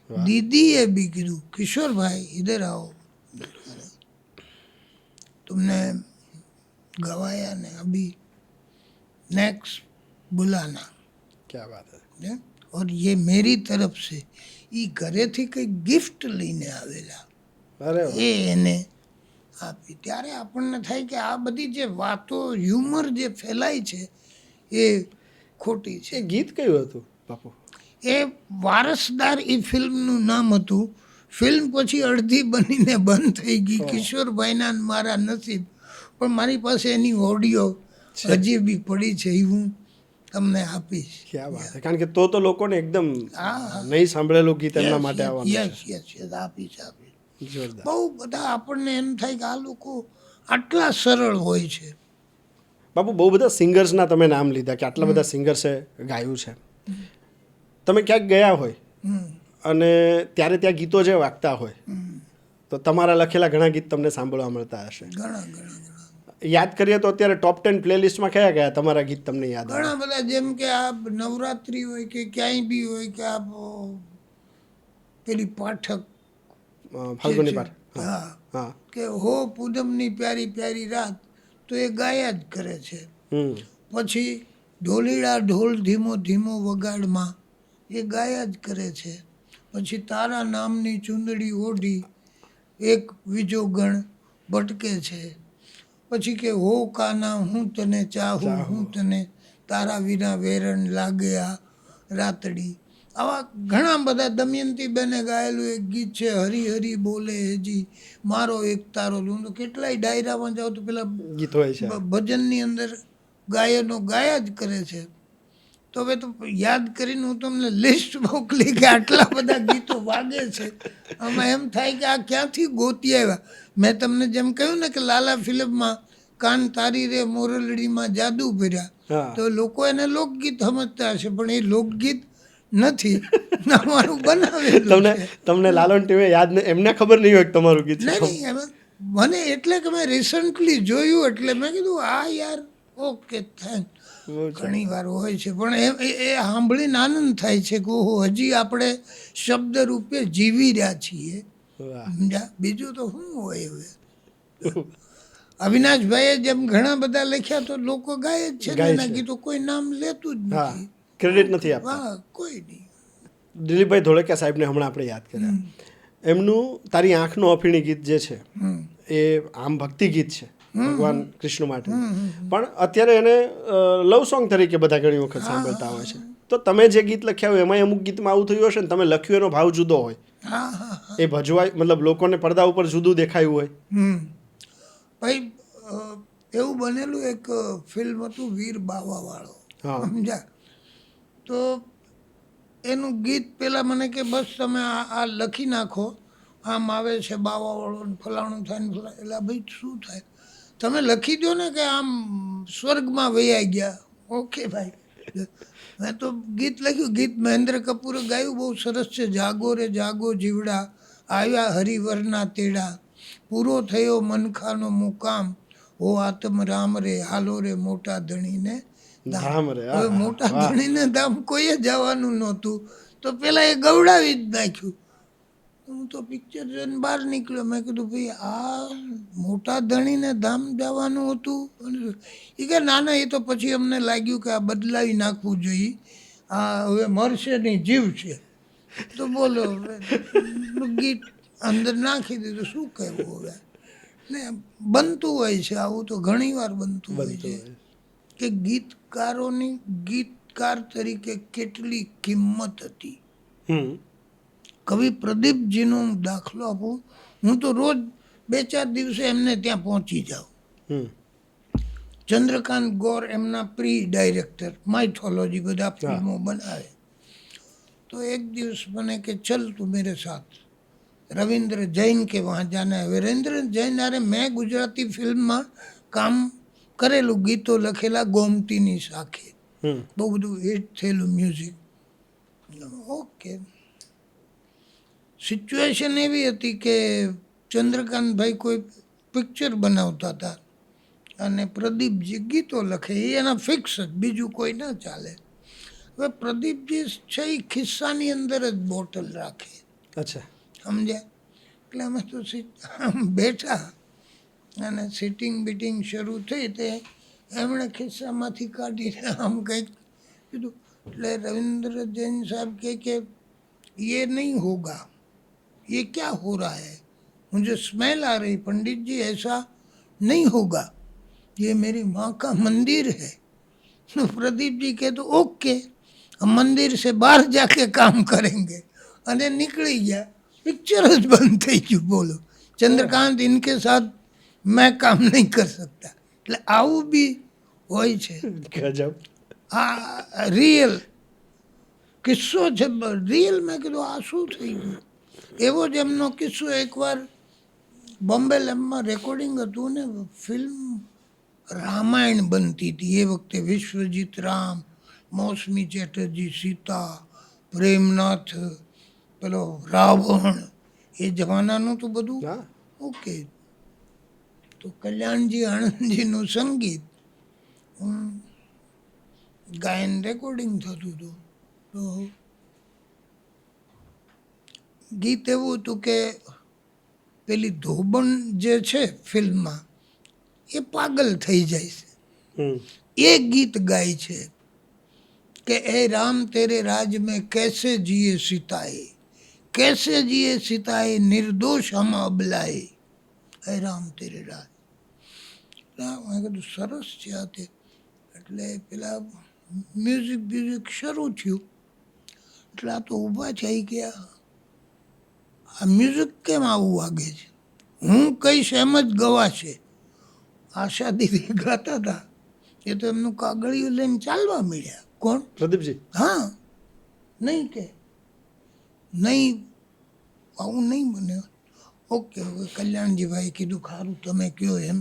દીદીએ બી કીધું કિશોરભાઈ ઇધર આવો तुमने गवाया ने अभी नेक्स्ट बुलाना क्या बात है ને और ये मेरी तरफ से એ ઘરેથી કંઈક ગિફ્ટ લઈને આવેલા અરે વાહ. એ એને આપી ત્યારે આપણને થાય કે આ બધી જે વાતો હ્યુમર જે ફેલાય છે એ ખોટી છે એ ગીત કયું હતું બાપુ એ વારસદાર એ ફિલ્મનું નામ હતું ફિલ્મ પછી અડધી બનીને બંધ થઈ ગઈ કિશોરભાઈના ને મારા નસીબ પણ મારી પાસે એની ઓડિયો હજી બી પડી છે એ હું તમને આપીશ ક્યાં વાત છે કારણ કે તો લોકોને એકદમ હા. નહીં સાંભળેલું ગીત એમના માટે આવવાનું યસ આપીશ છે જોરદાર બહુ બધા આપણને એમ થાય કે આ લોકો આટલા સરળ હોય છે બાપુ બહુ બધા સિંગર્સના તમે નામ લીધા કે આટલા બધા સિંગર્સે ગાયું છે તમે ક્યાંક ગયા હોય અને ત્યારે ત્યાં ગીતો જે વાગતા હોય તો તમારા લખેલા ઘણા ગીત તમને સાંભળવા મળતા હશે ઘણા યાદ કરીએ તો અત્યારે ટોપ 10 પ્લેલિસ્ટમાં કયા કયા તમારા ગીત તમને યાદ આવે ઘણા બધા જેમ કે આ નવરાત્રિ હોય કે ક્યાંય બી હોય કે આ પેલી પાઠક ફાલ્ગુની પાઠક હા હા કે હો પૂનમની પ્યારી પ્યારી રાત તો એ ગાયા જ કરે છે હમ પછી ઢોલીડા ઢોલ ધીમો ધીમો વગાડમાં એ ગાયા જ કરે છે પછી તારા નામની ચૂંદડી ઓઢી એક બીજો ગણ ભટકે છે પછી કે હો કાના હું તને ચાહું હું તને તારા વિના વેરણ લાગે આ રાતડી આવા ઘણા બધા દમયંતી બેને ગાયેલું એક ગીત છે હરી હરી બોલે હજી મારો એક તારો હું તો કેટલાય ડાયરામાં જાઉં તો પેલા ગીત હોય છે ભજનની અંદર ગાયનો ગાયા જ કરે છે તો હવે તો યાદ કરીને હું તમને લિસ્ટ મોકલી કે આટલા બધા ગીતો વાગે છે આમાં એમ થાય કે આ ક્યાંથી ગોતી આવ્યા મેં તમને જેમ કહ્યું ને કે લાલા ફિલ્મમાં કાન તારી રે મોરલડીમાં જાદુ ભર્યા તો લોકો એને લોકગીત સમજતા હશે પણ એ લોકગીત નથી અમારું બનાવેલું તમને તમને લાલન ટીમે યાદ એમને ખબર નહીં હોય કે તમારું ગીત છે નહીં એમાં મને એટલે કે મેં રિસન્ટલી જોયું એટલે મેં કીધું આ યાર ઓકે થેન્ક ઘણી વાર હોય છે પણ એ સાંભળીને આનંદ થાય છે કે ઓહો હજી આપણે શબ્દ રૂપે જીવી રહ્યા છીએ વાહ. સમજ્યા? બીજું તો શું હોય હવે? અવિનાશભાઈએ જેમ ઘણા બધા લખ્યા તો લોકો ગાય જ છે ને, ગાય એના છે. ગીતો કોઈ નામ લેતું જ હા, નથી. ક્રેડિટ નથી આપતા. હા, કોઈ નહીં. દિલીપભાઈ ધોળકિયા સાહેબને હમણાં આપણે યાદ કર્યા. એમનું તારી આંખનું અફીણી ગીત જે છે એ આમ ભક્તિ ગીત છે ભગવાન કૃષ્ણ માટે, પણ અત્યારે એને લવ સોંગ તરીકે બધા ઘણી વખત સાંભળતા હોય છે. તો તમે જે ગીત લખ્યા હોય એમાં અમુક ગીતમાં આવું થયું હશે ને, તમે લખ્યું એનો ભાવ જુદો હોય, હા હા હા. એ ભજવાય મતલબ લોકોને પડદા ઉપર જુદું દેખાયું હોય. ભાઈ એવું બનેલું એક ફિલ્મ હતું વીર બાવાવાળો, હા. સમજ્યા? તો એનું ગીત પેલા મને કે બસ તમે આ લખી નાખો, આમ આવે છે બાવાવાળો ને ફલાણું થાય ને ફલાણું. એટલે ભાઈ શું થાય, તમે લખી દો ને કે આમ સ્વર્ગમાં વૈયા ગયા. ઓકે ભાઈ, મેં તો ગીત લખ્યું. ગીત મહેન્દ્ર કપૂરે ગાયું, બહુ સરસ છે. જાગો રે જાગો જીવડા, આવ્યા હરિવરના તેડા, પૂરો થયો મનખાનો મુકામ, હો આત્મ રામ રે હાલો રે મોટા ધણીને ધામ રે, હવે આહા, મોટા વાહ. ધણીને ધામ કોઈએ જવાનું નહોતું, તો પેલા એ ગવડાવી જ નાખ્યું. હું તો પિક્ચર જોઈને બહાર નીકળ્યો. મેં કીધું ભાઈ આ મોટા ધણીને ધામ જવાનું હતું. એ કે ના ના, એ તો પછી અમને લાગ્યું કે આ બદલાવી નાખવું જોઈએ, આ હવે મરશે નહીં જીવશે. તો બોલો હવે ગીત અંદર નાખી દીધું, શું કહેવું હવે? ને બનતું હોય છે આવું, તો ઘણી વાર બનતું હોય બનતું છે હોય. કે ગીતકારોની ગીતકાર તરીકે કેટલી કિંમત હતી. કવિ પ્રદીપજીનો હું દાખલો આપું. હું તો રોજ 2-4 દિવસે એમને ત્યાં પહોંચી જાઉં. ચંદ્રકાંત ગોર એમના પ્રી ડાયરેક્ટર, માઇથોલોજી બધા ફિલ્મો બનાવે. તો એક દિવસ મને કે ચલ તું મેરે સાથ, રવિન્દ્ર જૈન કે વहाँ जाना है. વીરેન્દ્ર જૈન અરે મેં ગુજરાતી ફિલ્મમાં કામ કરેલું, ગીતો લખેલા ગોમતીની સાખે, બહુ બધું હિટ થયેલું મ્યુઝિક. ઓકે, સિચ્યુએશન એવી હતી કે ચંદ્રકાંતભાઈ કોઈ પિક્ચર બનાવતા હતા અને પ્રદીપજી ગીતો લખે, એ એના ફિક્સ જ, બીજું કોઈ ના ચાલે. હવે પ્રદીપજી છે એ ખિસ્સાની અંદર જ બોટલ રાખે. અચ્છા. સમજ્યા? એટલે અમે તો બેઠા અને સિટિંગ બીટિંગ શરૂ થઈ, તે એમણે ખિસ્સામાંથી કાઢીને આમ કંઈક કીધું. એટલે રવિન્દ્ર જૈન સાહેબ કે ये नहीं होगा, ये क्या हो रहा है, मुझे स्मेल आ रही पंडित जी, ऐसा नहीं होगा, ये मेरी माँ का मंदिर है. तो प्रदीप जी कहते ओके, हम मंदिर से बाहर जाके काम करेंगे. અને નીકળી ગયા. પિક્ચર જ બંધ થઈ ગયું. બોલો, ચંદ્રકાંત ઇનકે સાથ મેં કામ નહીં કર શકતા. એટલે આવું બી હોય છે. ગજબ. આ રિયલ કિસ્સો છે, રિયલ. મેં કીધું આ શું થઈ ગયું? એવો જ એમનો કિસ્સો એકવાર બોમ્બે લેબમાં રેકોર્ડિંગ હતું ને, ફિલ્મ રામાયણ બનતી હતી એ વખતે. વિશ્વજીત રામ, મૌસમી ચેટર્જી, સીતા, પ્રેમનાથ, પેલો રાવણ, એ જમાનાનું તો બધું હા. ઓકે. તો કલ્યાણજી આણંદજીનું સંગીત, ગાયન રેકોર્ડિંગ થતું હતું. તો ગીત એવું હતું કે પેલી ધોબણ જે છે ફિલ્મમાં, એ પાગલ થઈ જાય છે. એ ગીત ગાય છે કે એ રામ તેરે રાજ મેં कैसे जिए सिताए, कैसे जिए सिताए, निर्दोष हम અબલાએ, એ રામ તેરે રાજ. મેં કીધું સરસ છે આ તે. એટલે પેલા મ્યુઝિક શરૂ થયું. એટલે આ તો ઊભા થઈ ગયા, આ મ્યુઝિક કેમ આવું વાગે છે? હું કહીશ એમ જ ગવાશે. આશા દીદી ગાતા હતા, એ તો એમનું કાગળિયું લઈને ચાલવા મળ્યા. કોણ? પ્રદીપજી. હા, નહીં કે નહીં, આવું નહીં બને. ઓકે, હવે કલ્યાણજીભાઈ કીધું ખારું તમે કહો એમ,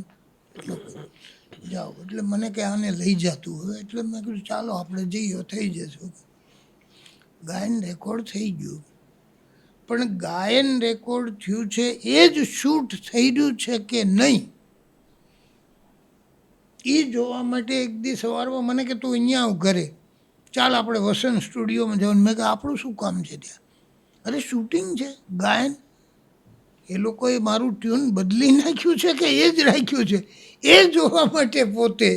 જાઓ. એટલે મને કે આને લઈ જતું હવે. એટલે મેં કીધું ચાલો આપણે જઈએ, થઈ જશું. ગાયન રેકોર્ડ થઈ ગયું, પણ ગાયન રેકોર્ડ થયું છે એ જ શૂટ થઈ રહ્યું છે કે નહીં, એ જોવા માટે એક દી સવારમાં મને કે તું અહીંયા આવ ઘરે, ચાલ આપણે વસંત સ્ટુડિયોમાં જવાનું. મેં કહે આપણું શું કામ છે ત્યાં? અરે શૂટિંગ છે ગાયન. એ લોકોએ મારું ટ્યુન બદલી નાખ્યું છે કે એ જ રાખ્યું છે એ જોવા માટે પોતે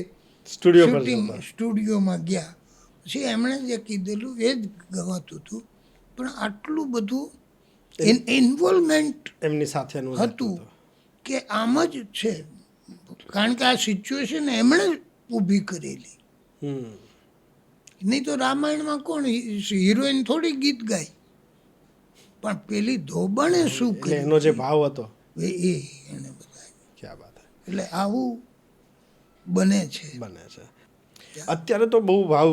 સ્ટુડિયો પર શૂટિંગ જતા. સ્ટુડિયોમાં ગયા. પછી એમણે જે કીધેલું એ જ ગવાતું હતું, પણ આટલું બધું ઇન્વોલ્વમેન્ટ એમની સાથેનું હતું કે આમ જ છે, કારણ કે આ સિચ્યુએશન એમણે જ ઊભી કરેલી. હમ. નહીં તો રામાયણમાં કોણ હિરોઈન થોડી ગીત ગાય, પણ પેલી ધોબણે શું એટલે કર્યું એનો જે ભાવ હતો, એ એને બધા. ક્યાં વાત હે. એટલે આવું બને છે. બને છે. અત્યારે તો બહુ ભાવ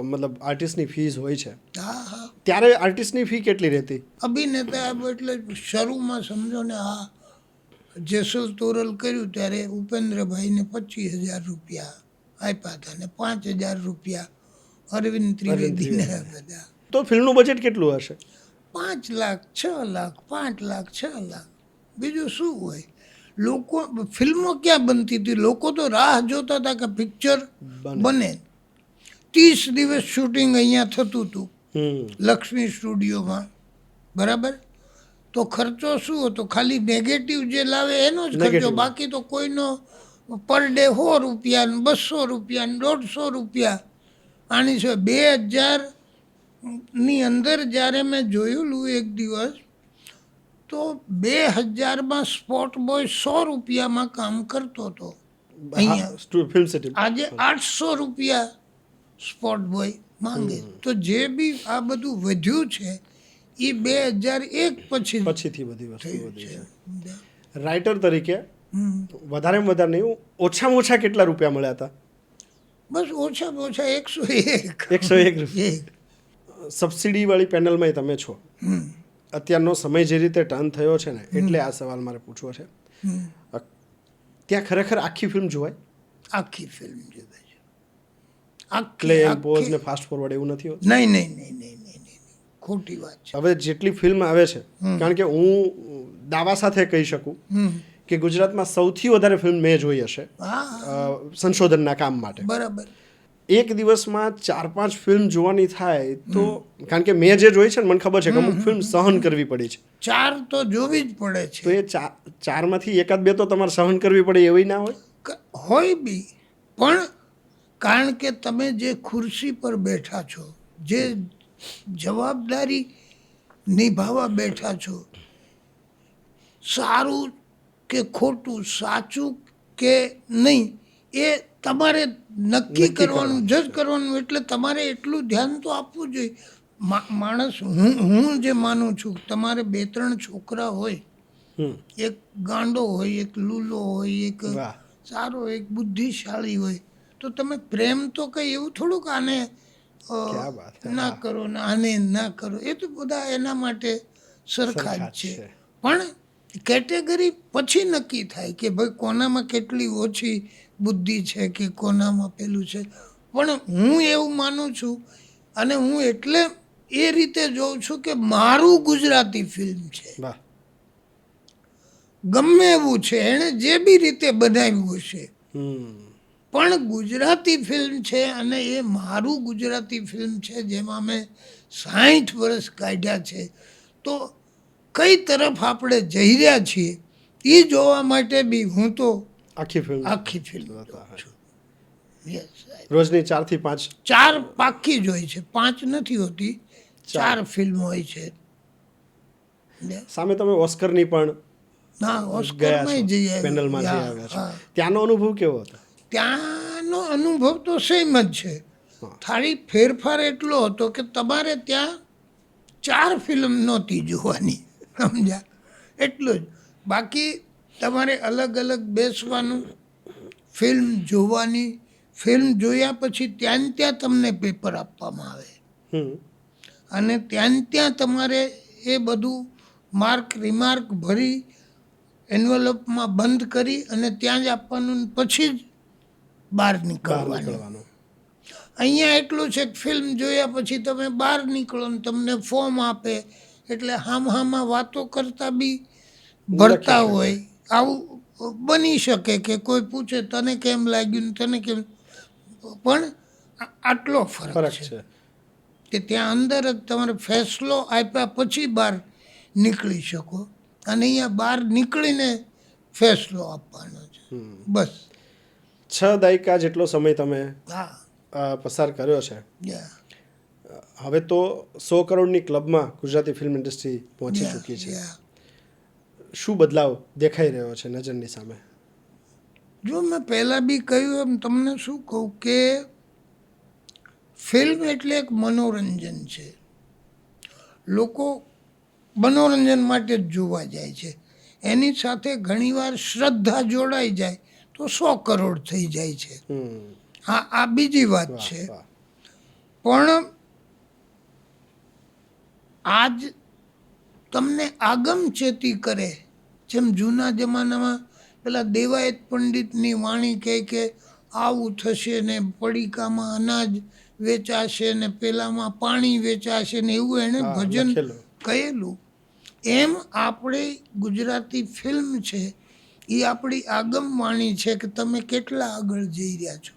મતલબ આર્ટિસ્ટની ફીસ હોય છે. હા હા, ત્યારે આર્ટિસ્ટની ફી કેટલી રહેતી? અભિનેતા એટલે શરૂમાં સમજો ને આ જેસલ તોરલ કર્યું ત્યારે ઉપેન્દ્રભાઈને 25,000 રૂપિયા આપ્યા હતા ને 5,000 રૂપિયા અરવિંદ ત્રિવેદીને બધા. તો ફિલ્મનું બજેટ કેટલું હશે? 5 લાખ 6 લાખ 5 લાખ 6 લાખ, બીજું શું હોય? લોકો ફિલ્મો ક્યાં બનતી હતી? લોકો તો રાહ જોતા હતા કે પિક્ચર બને. 30 દિવસ શૂટિંગ અહીંયા થતું હતું લક્ષ્મી સ્ટુડિયોમાં, બરાબર? તો ખર્ચો શું હતો? ખાલી નેગેટિવ જે લાવે એનો જ ખર્ચો, બાકી તો કોઈનો પર ડે 100 રૂપિયા ને 200 રૂપિયા ને 150 રૂપિયા. આની છે 2000ની અંદર જ્યારે મેં જોયેલું એક દિવસ, તો 2000માં સ્પોટ બોય 100 રૂપિયામાં કામ કરતો હતો અહીંયા. ફિલ્મ સિટી આજે 800 રૂપિયા સ્પોટ બોય માંગે. તો જે બી આ બધું વધ્યું છે એ 2001 પછીથી બધી વસ્તુ વધી છે. છે. રાઇટર તરીકે વધારેમાં વધારે નહીં, ઓછામાં ઓછા કેટલા રૂપિયા મળ્યા હતા? બસ ઓછામાં ઓછા 101. 101 રૂપિયા. સબસિડીવાળી પેનલમાં તમે છો. અત્યારનો સમય જે રીતે ટર્ન થયો છે ને, એટલે આ સવાલ મારે પૂછવો છે. ત્યાં ખરેખર આખી ફિલ્મ જોવાય? આખી ફિલ્મ જોવે છે. પ્લે એન્ડ પોઝ ને ફાસ્ટ ફોરવર્ડ એવું નથી હોતું? નહીં નહીં નહીં નહીં નહીં નહીં, ખોટી વાત છે. હવે જેટલી ફિલ્મ આવે છે, કારણ કે હું દાવા સાથે કહી શકું કે ગુજરાતમાં સૌથી વધારે ફિલ્મ મેં જોઈ હશે સંશોધનના કામ માટે. બરાબર. એક દિવસમાં 4-5 ફિલ્મ જોવાની થાય તો, કારણ કે મેં જે જોઈ છે ને મને ખબર છે કે અમુક ફિલ્મ સહન કરવી પડી છે. 4 તો જોવી જ પડે છે. તો એ 4માંથી 1-2 તો તમારે સહન કરવી પડે એવી ના હોય? હોય બી, પણ કારણ કે તમે જે ખુરશી પર બેઠા છો, જે જવાબદારી નિભાવવા બેઠા છો, સારું કે ખોટું, સાચું કે નહીં, એ તમારે નક્કી કરવાનું, જજ કરવાનું. એટલે તમારે એટલું ધ્યાન તો આપવું જોઈએ. માણસ હું જે માનું છું, તમારે 2-3 છોકરા હોય, એક ગાંડો હોય, એક લૂલો હોય, એક સારો, એક બુદ્ધિશાળી હોય, તો તમે પ્રેમ તો કંઈ એવું થોડુંક આને ના કરો ને આને ના કરો, એ તો બધા એના માટે સરખા જ છે. પણ કેટેગરી પછી નક્કી થાય કે ભાઈ કોનામાં કેટલી ઓછી બુદ્ધિ છે કે કોનામાં પેલું છે. પણ હું એવું માનું છું, અને હું એટલે એ રીતે જોઉં છું કે મારું ગુજરાતી ફિલ્મ છે, ગમે એવું છે, એણે જે બી રીતે બનાવ્યું હશે, પણ ગુજરાતી ફિલ્મ છે અને એ મારું ગુજરાતી ફિલ્મ છે, જેમાં મેં 60 વર્ષ કાઢ્યા છે. તો કઈ તરફ આપણે જઈ રહ્યા છીએ એ જોવા માટે બી હું તો આખી ફિલ્મ છું. રોજની 4 થી 5 4 પાક્કી જ હોય છે, 5 નથી હોતી, 4 ફિલ્મ હોય છે. સામે તમે ઓસ્કરની પણ ના, ઓસ્કરમાં જઈ પેનલમાં જઈ આવ્યા છો. ત્યાંનો અનુભવ કેવો હતો? ત્યાંનો અનુભવ તો સેમ જ છે. ખાલી ફેરફાર એટલો હતો કે તમારે ત્યાં 4 ફિલ્મ નહોતી જોવાની, સમજ્યા? એટલું જ. બાકી તમારે અલગ અલગ બેસવાનું, ફિલ્મ જોવાની, ફિલ્મ જોયા પછી ત્યાં તમને પેપર આપવામાં આવે, અને ત્યાં તમારે એ બધું રિમાર્ક ભરી એન્વેલપમાં બંધ કરી અને ત્યાં જ આપવાનું, પછી જ બહાર નીકળવાનું. અહીંયા એટલું છે કે ફિલ્મ જોયા પછી તમે બહાર નીકળો ને તમને ફોર્મ આપે, એટલે હામાં વાતો કરતા બી ભરતા હોય. આવું બની શકે કે કોઈ પૂછે તને કેમ લાગ્યું, તને કેમ, પણ આટલો ફરક છે કે ત્યાં અંદર જ તમારે ફેસલો આપ્યા પછી બહાર નીકળી શકો. અને અહીંયા બહાર નીકળીને ફેસલો આપવાનો છે. બસ. 6 દાયકા જેટલો સમય તમે હા. પસાર કર્યો છે. યા. હવે તો 100 કરોડની ક્લબમાં ગુજરાતી ફિલ્મ ઇન્ડસ્ટ્રી પહોંચી યા, ચૂકી છે. યા. શું બદલાવ દેખાઈ રહ્યો છે નજરની સામે? જો મેં પહેલાં બી કહ્યું એમ તમને શું કહું કે ફિલ્મ એટલે એક મનોરંજન છે. લોકો મનોરંજન માટે જ જોવા જાય છે. એની સાથે ઘણીવાર શ્રદ્ધા જોડાઈ જાય તો 100 કરોડ થઈ જાય છે. આ બીજી વાત વાહ, છે. વાહ. પણ આજ તમને આગમચેતી કરે, જેમ જૂના જમાનામાં પેલા દેવાયત પંડિતની વાણી કહે કે આવું થશે ને પડીકામાં અનાજ વેચાશે ને પેલામાં પાણી વેચાશે ને એવું એણે હા, ભજન લખેલું. કહેલું. એમ આપણે ગુજરાતી ફિલ્મ છે એ આપણી આગમવાણી છે કે તમે કેટલા આગળ જઈ રહ્યા છો,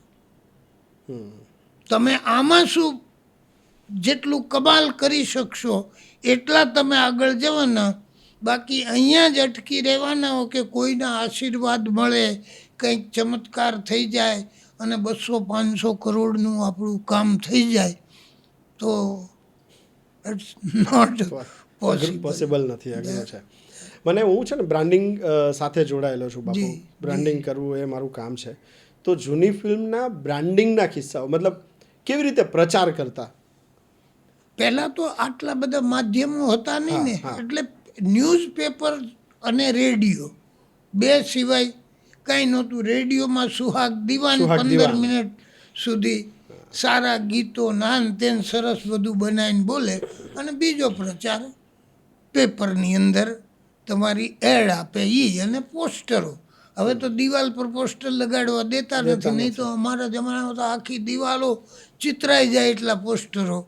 તમે આમાં શું જેટલું કમાલ કરી શકશો એટલા તમે આગળ જવાના. બાકી અહીંયા જ અટકી રહેવાના હો કે કોઈના આશીર્વાદ મળે, કંઈક ચમત્કાર થઈ જાય અને 200-500 કરોડનું આપણું કામ થઈ જાય તો ઇટ્સ નોટ પોસિબલ નથી, અઘરું છે. મને હું છે ને બ્રાન્ડિંગ સાથે જોડાયેલો છું બાપુ. જી, બ્રાન્ડિંગ કરવું એ મારું કામ છે. તો જૂની ફિલ્મના બ્રાન્ડિંગના કિસ્સાઓ મતલબ કેવી રીતે પ્રચાર કરતા? પહેલાં તો આટલા બધા માધ્યમો હતા નહીં ને, હા. એટલે ન્યૂઝપેપર અને રેડિયો બે સિવાય કાંઈ નહોતું. રેડિયોમાં સુહાગ દીવાન સુહાગ 15 દીવાન. મિનિટ સુધી સારા ગીતો નાન તેન સરસ બધું બનાવીને બોલે અને બીજો પ્રચાર પેપરની અંદર તમારી એડ આપે ઈ અને પોસ્ટરો. હવે તો દિવાલ પર પોસ્ટર લગાડવા દેતા નથી, નહીં તો અમારા જમાનામાં તો આખી દિવાલો ચિતરાઈ જાય એટલા પોસ્ટરો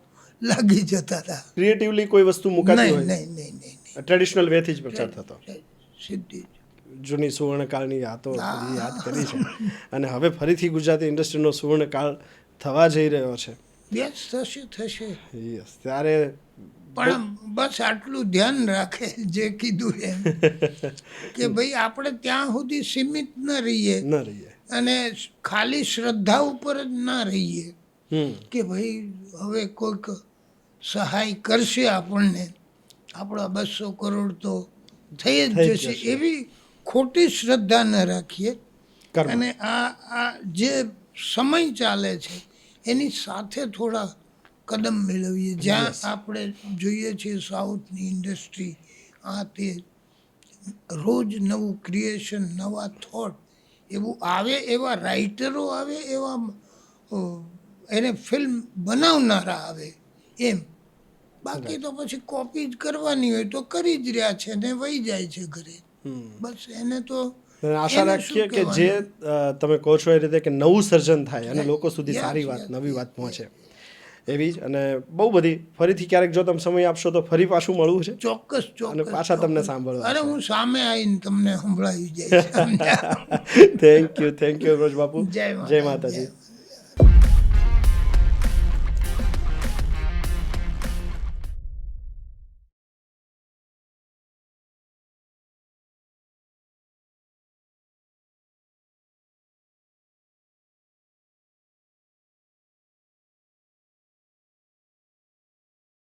લાગી જતા હતા. ક્રિએટિવલી કોઈ વસ્તુ મુકાતી નહીં હોય નહીં નહીં નહીં ટ્રેડિશનલ વેથી જ પ્રચાર થતો. સીધી જૂની સુવર્ણકાળની યાદો યાદ કરી છે અને હવે ફરીથી ગુજરાતી ઇન્ડસ્ટ્રીનો સુવર્ણકાળ થવા જઈ રહ્યો છે. બેસ થશે યસ, ત્યારે પણ બસ આટલું ધ્યાન રાખે જે કીધું એમ કે ભાઈ આપણે ત્યાં સુધી સીમિત ન રહીએ ન રહીએ. અને ખાલી શ્રદ્ધા ઉપર જ ના રહીએ કે ભાઈ હવે કોઈક સહાય કરશે આપણને, આપણા 200 કરોડ તો થઈ જ થઈ જ જશે જશે. એવી ખોટી શ્રદ્ધા ન રાખીએ. કર્મ. અને આ જે સમય ચાલે છે એની સાથે થોડા કદમ મેળવીએ. જ્યાં આપણે જોઈએ છીએ સાઉથની ઇન્ડસ્ટ્રી આ તે રોજ નવું ક્રિએશન, નવા થોટ એવું આવે, એવા રાઇટરો આવે, એવા એને ફિલ્મ બનાવનારા આવે એમ. બાકી તો પછી કોપી જ કરવાની હોય તો કરી જ રહ્યા છે ને વહી જાય છે ઘરે. બસ એને તો અને આશા એને શું રાખીએ કે જે તમે કહો છો એ રીતે કે નવું સર્જન થાય અને લોકો સુધી Yes, સારી વાત, yes, નવી વાત પહોંચે એવી જ. અને બહુ બધી ફરીથી ક્યારેક જો તમે સમય આપશો તો ફરી પાછું મળવું છે ચોક્કસ અને પાછા તમને સાંભળવા અરે છે. હું સામે આવીને તમને સંભળાવી જાય. થેન્ક યુ રોજ બાપુ. જય જય માતાજી.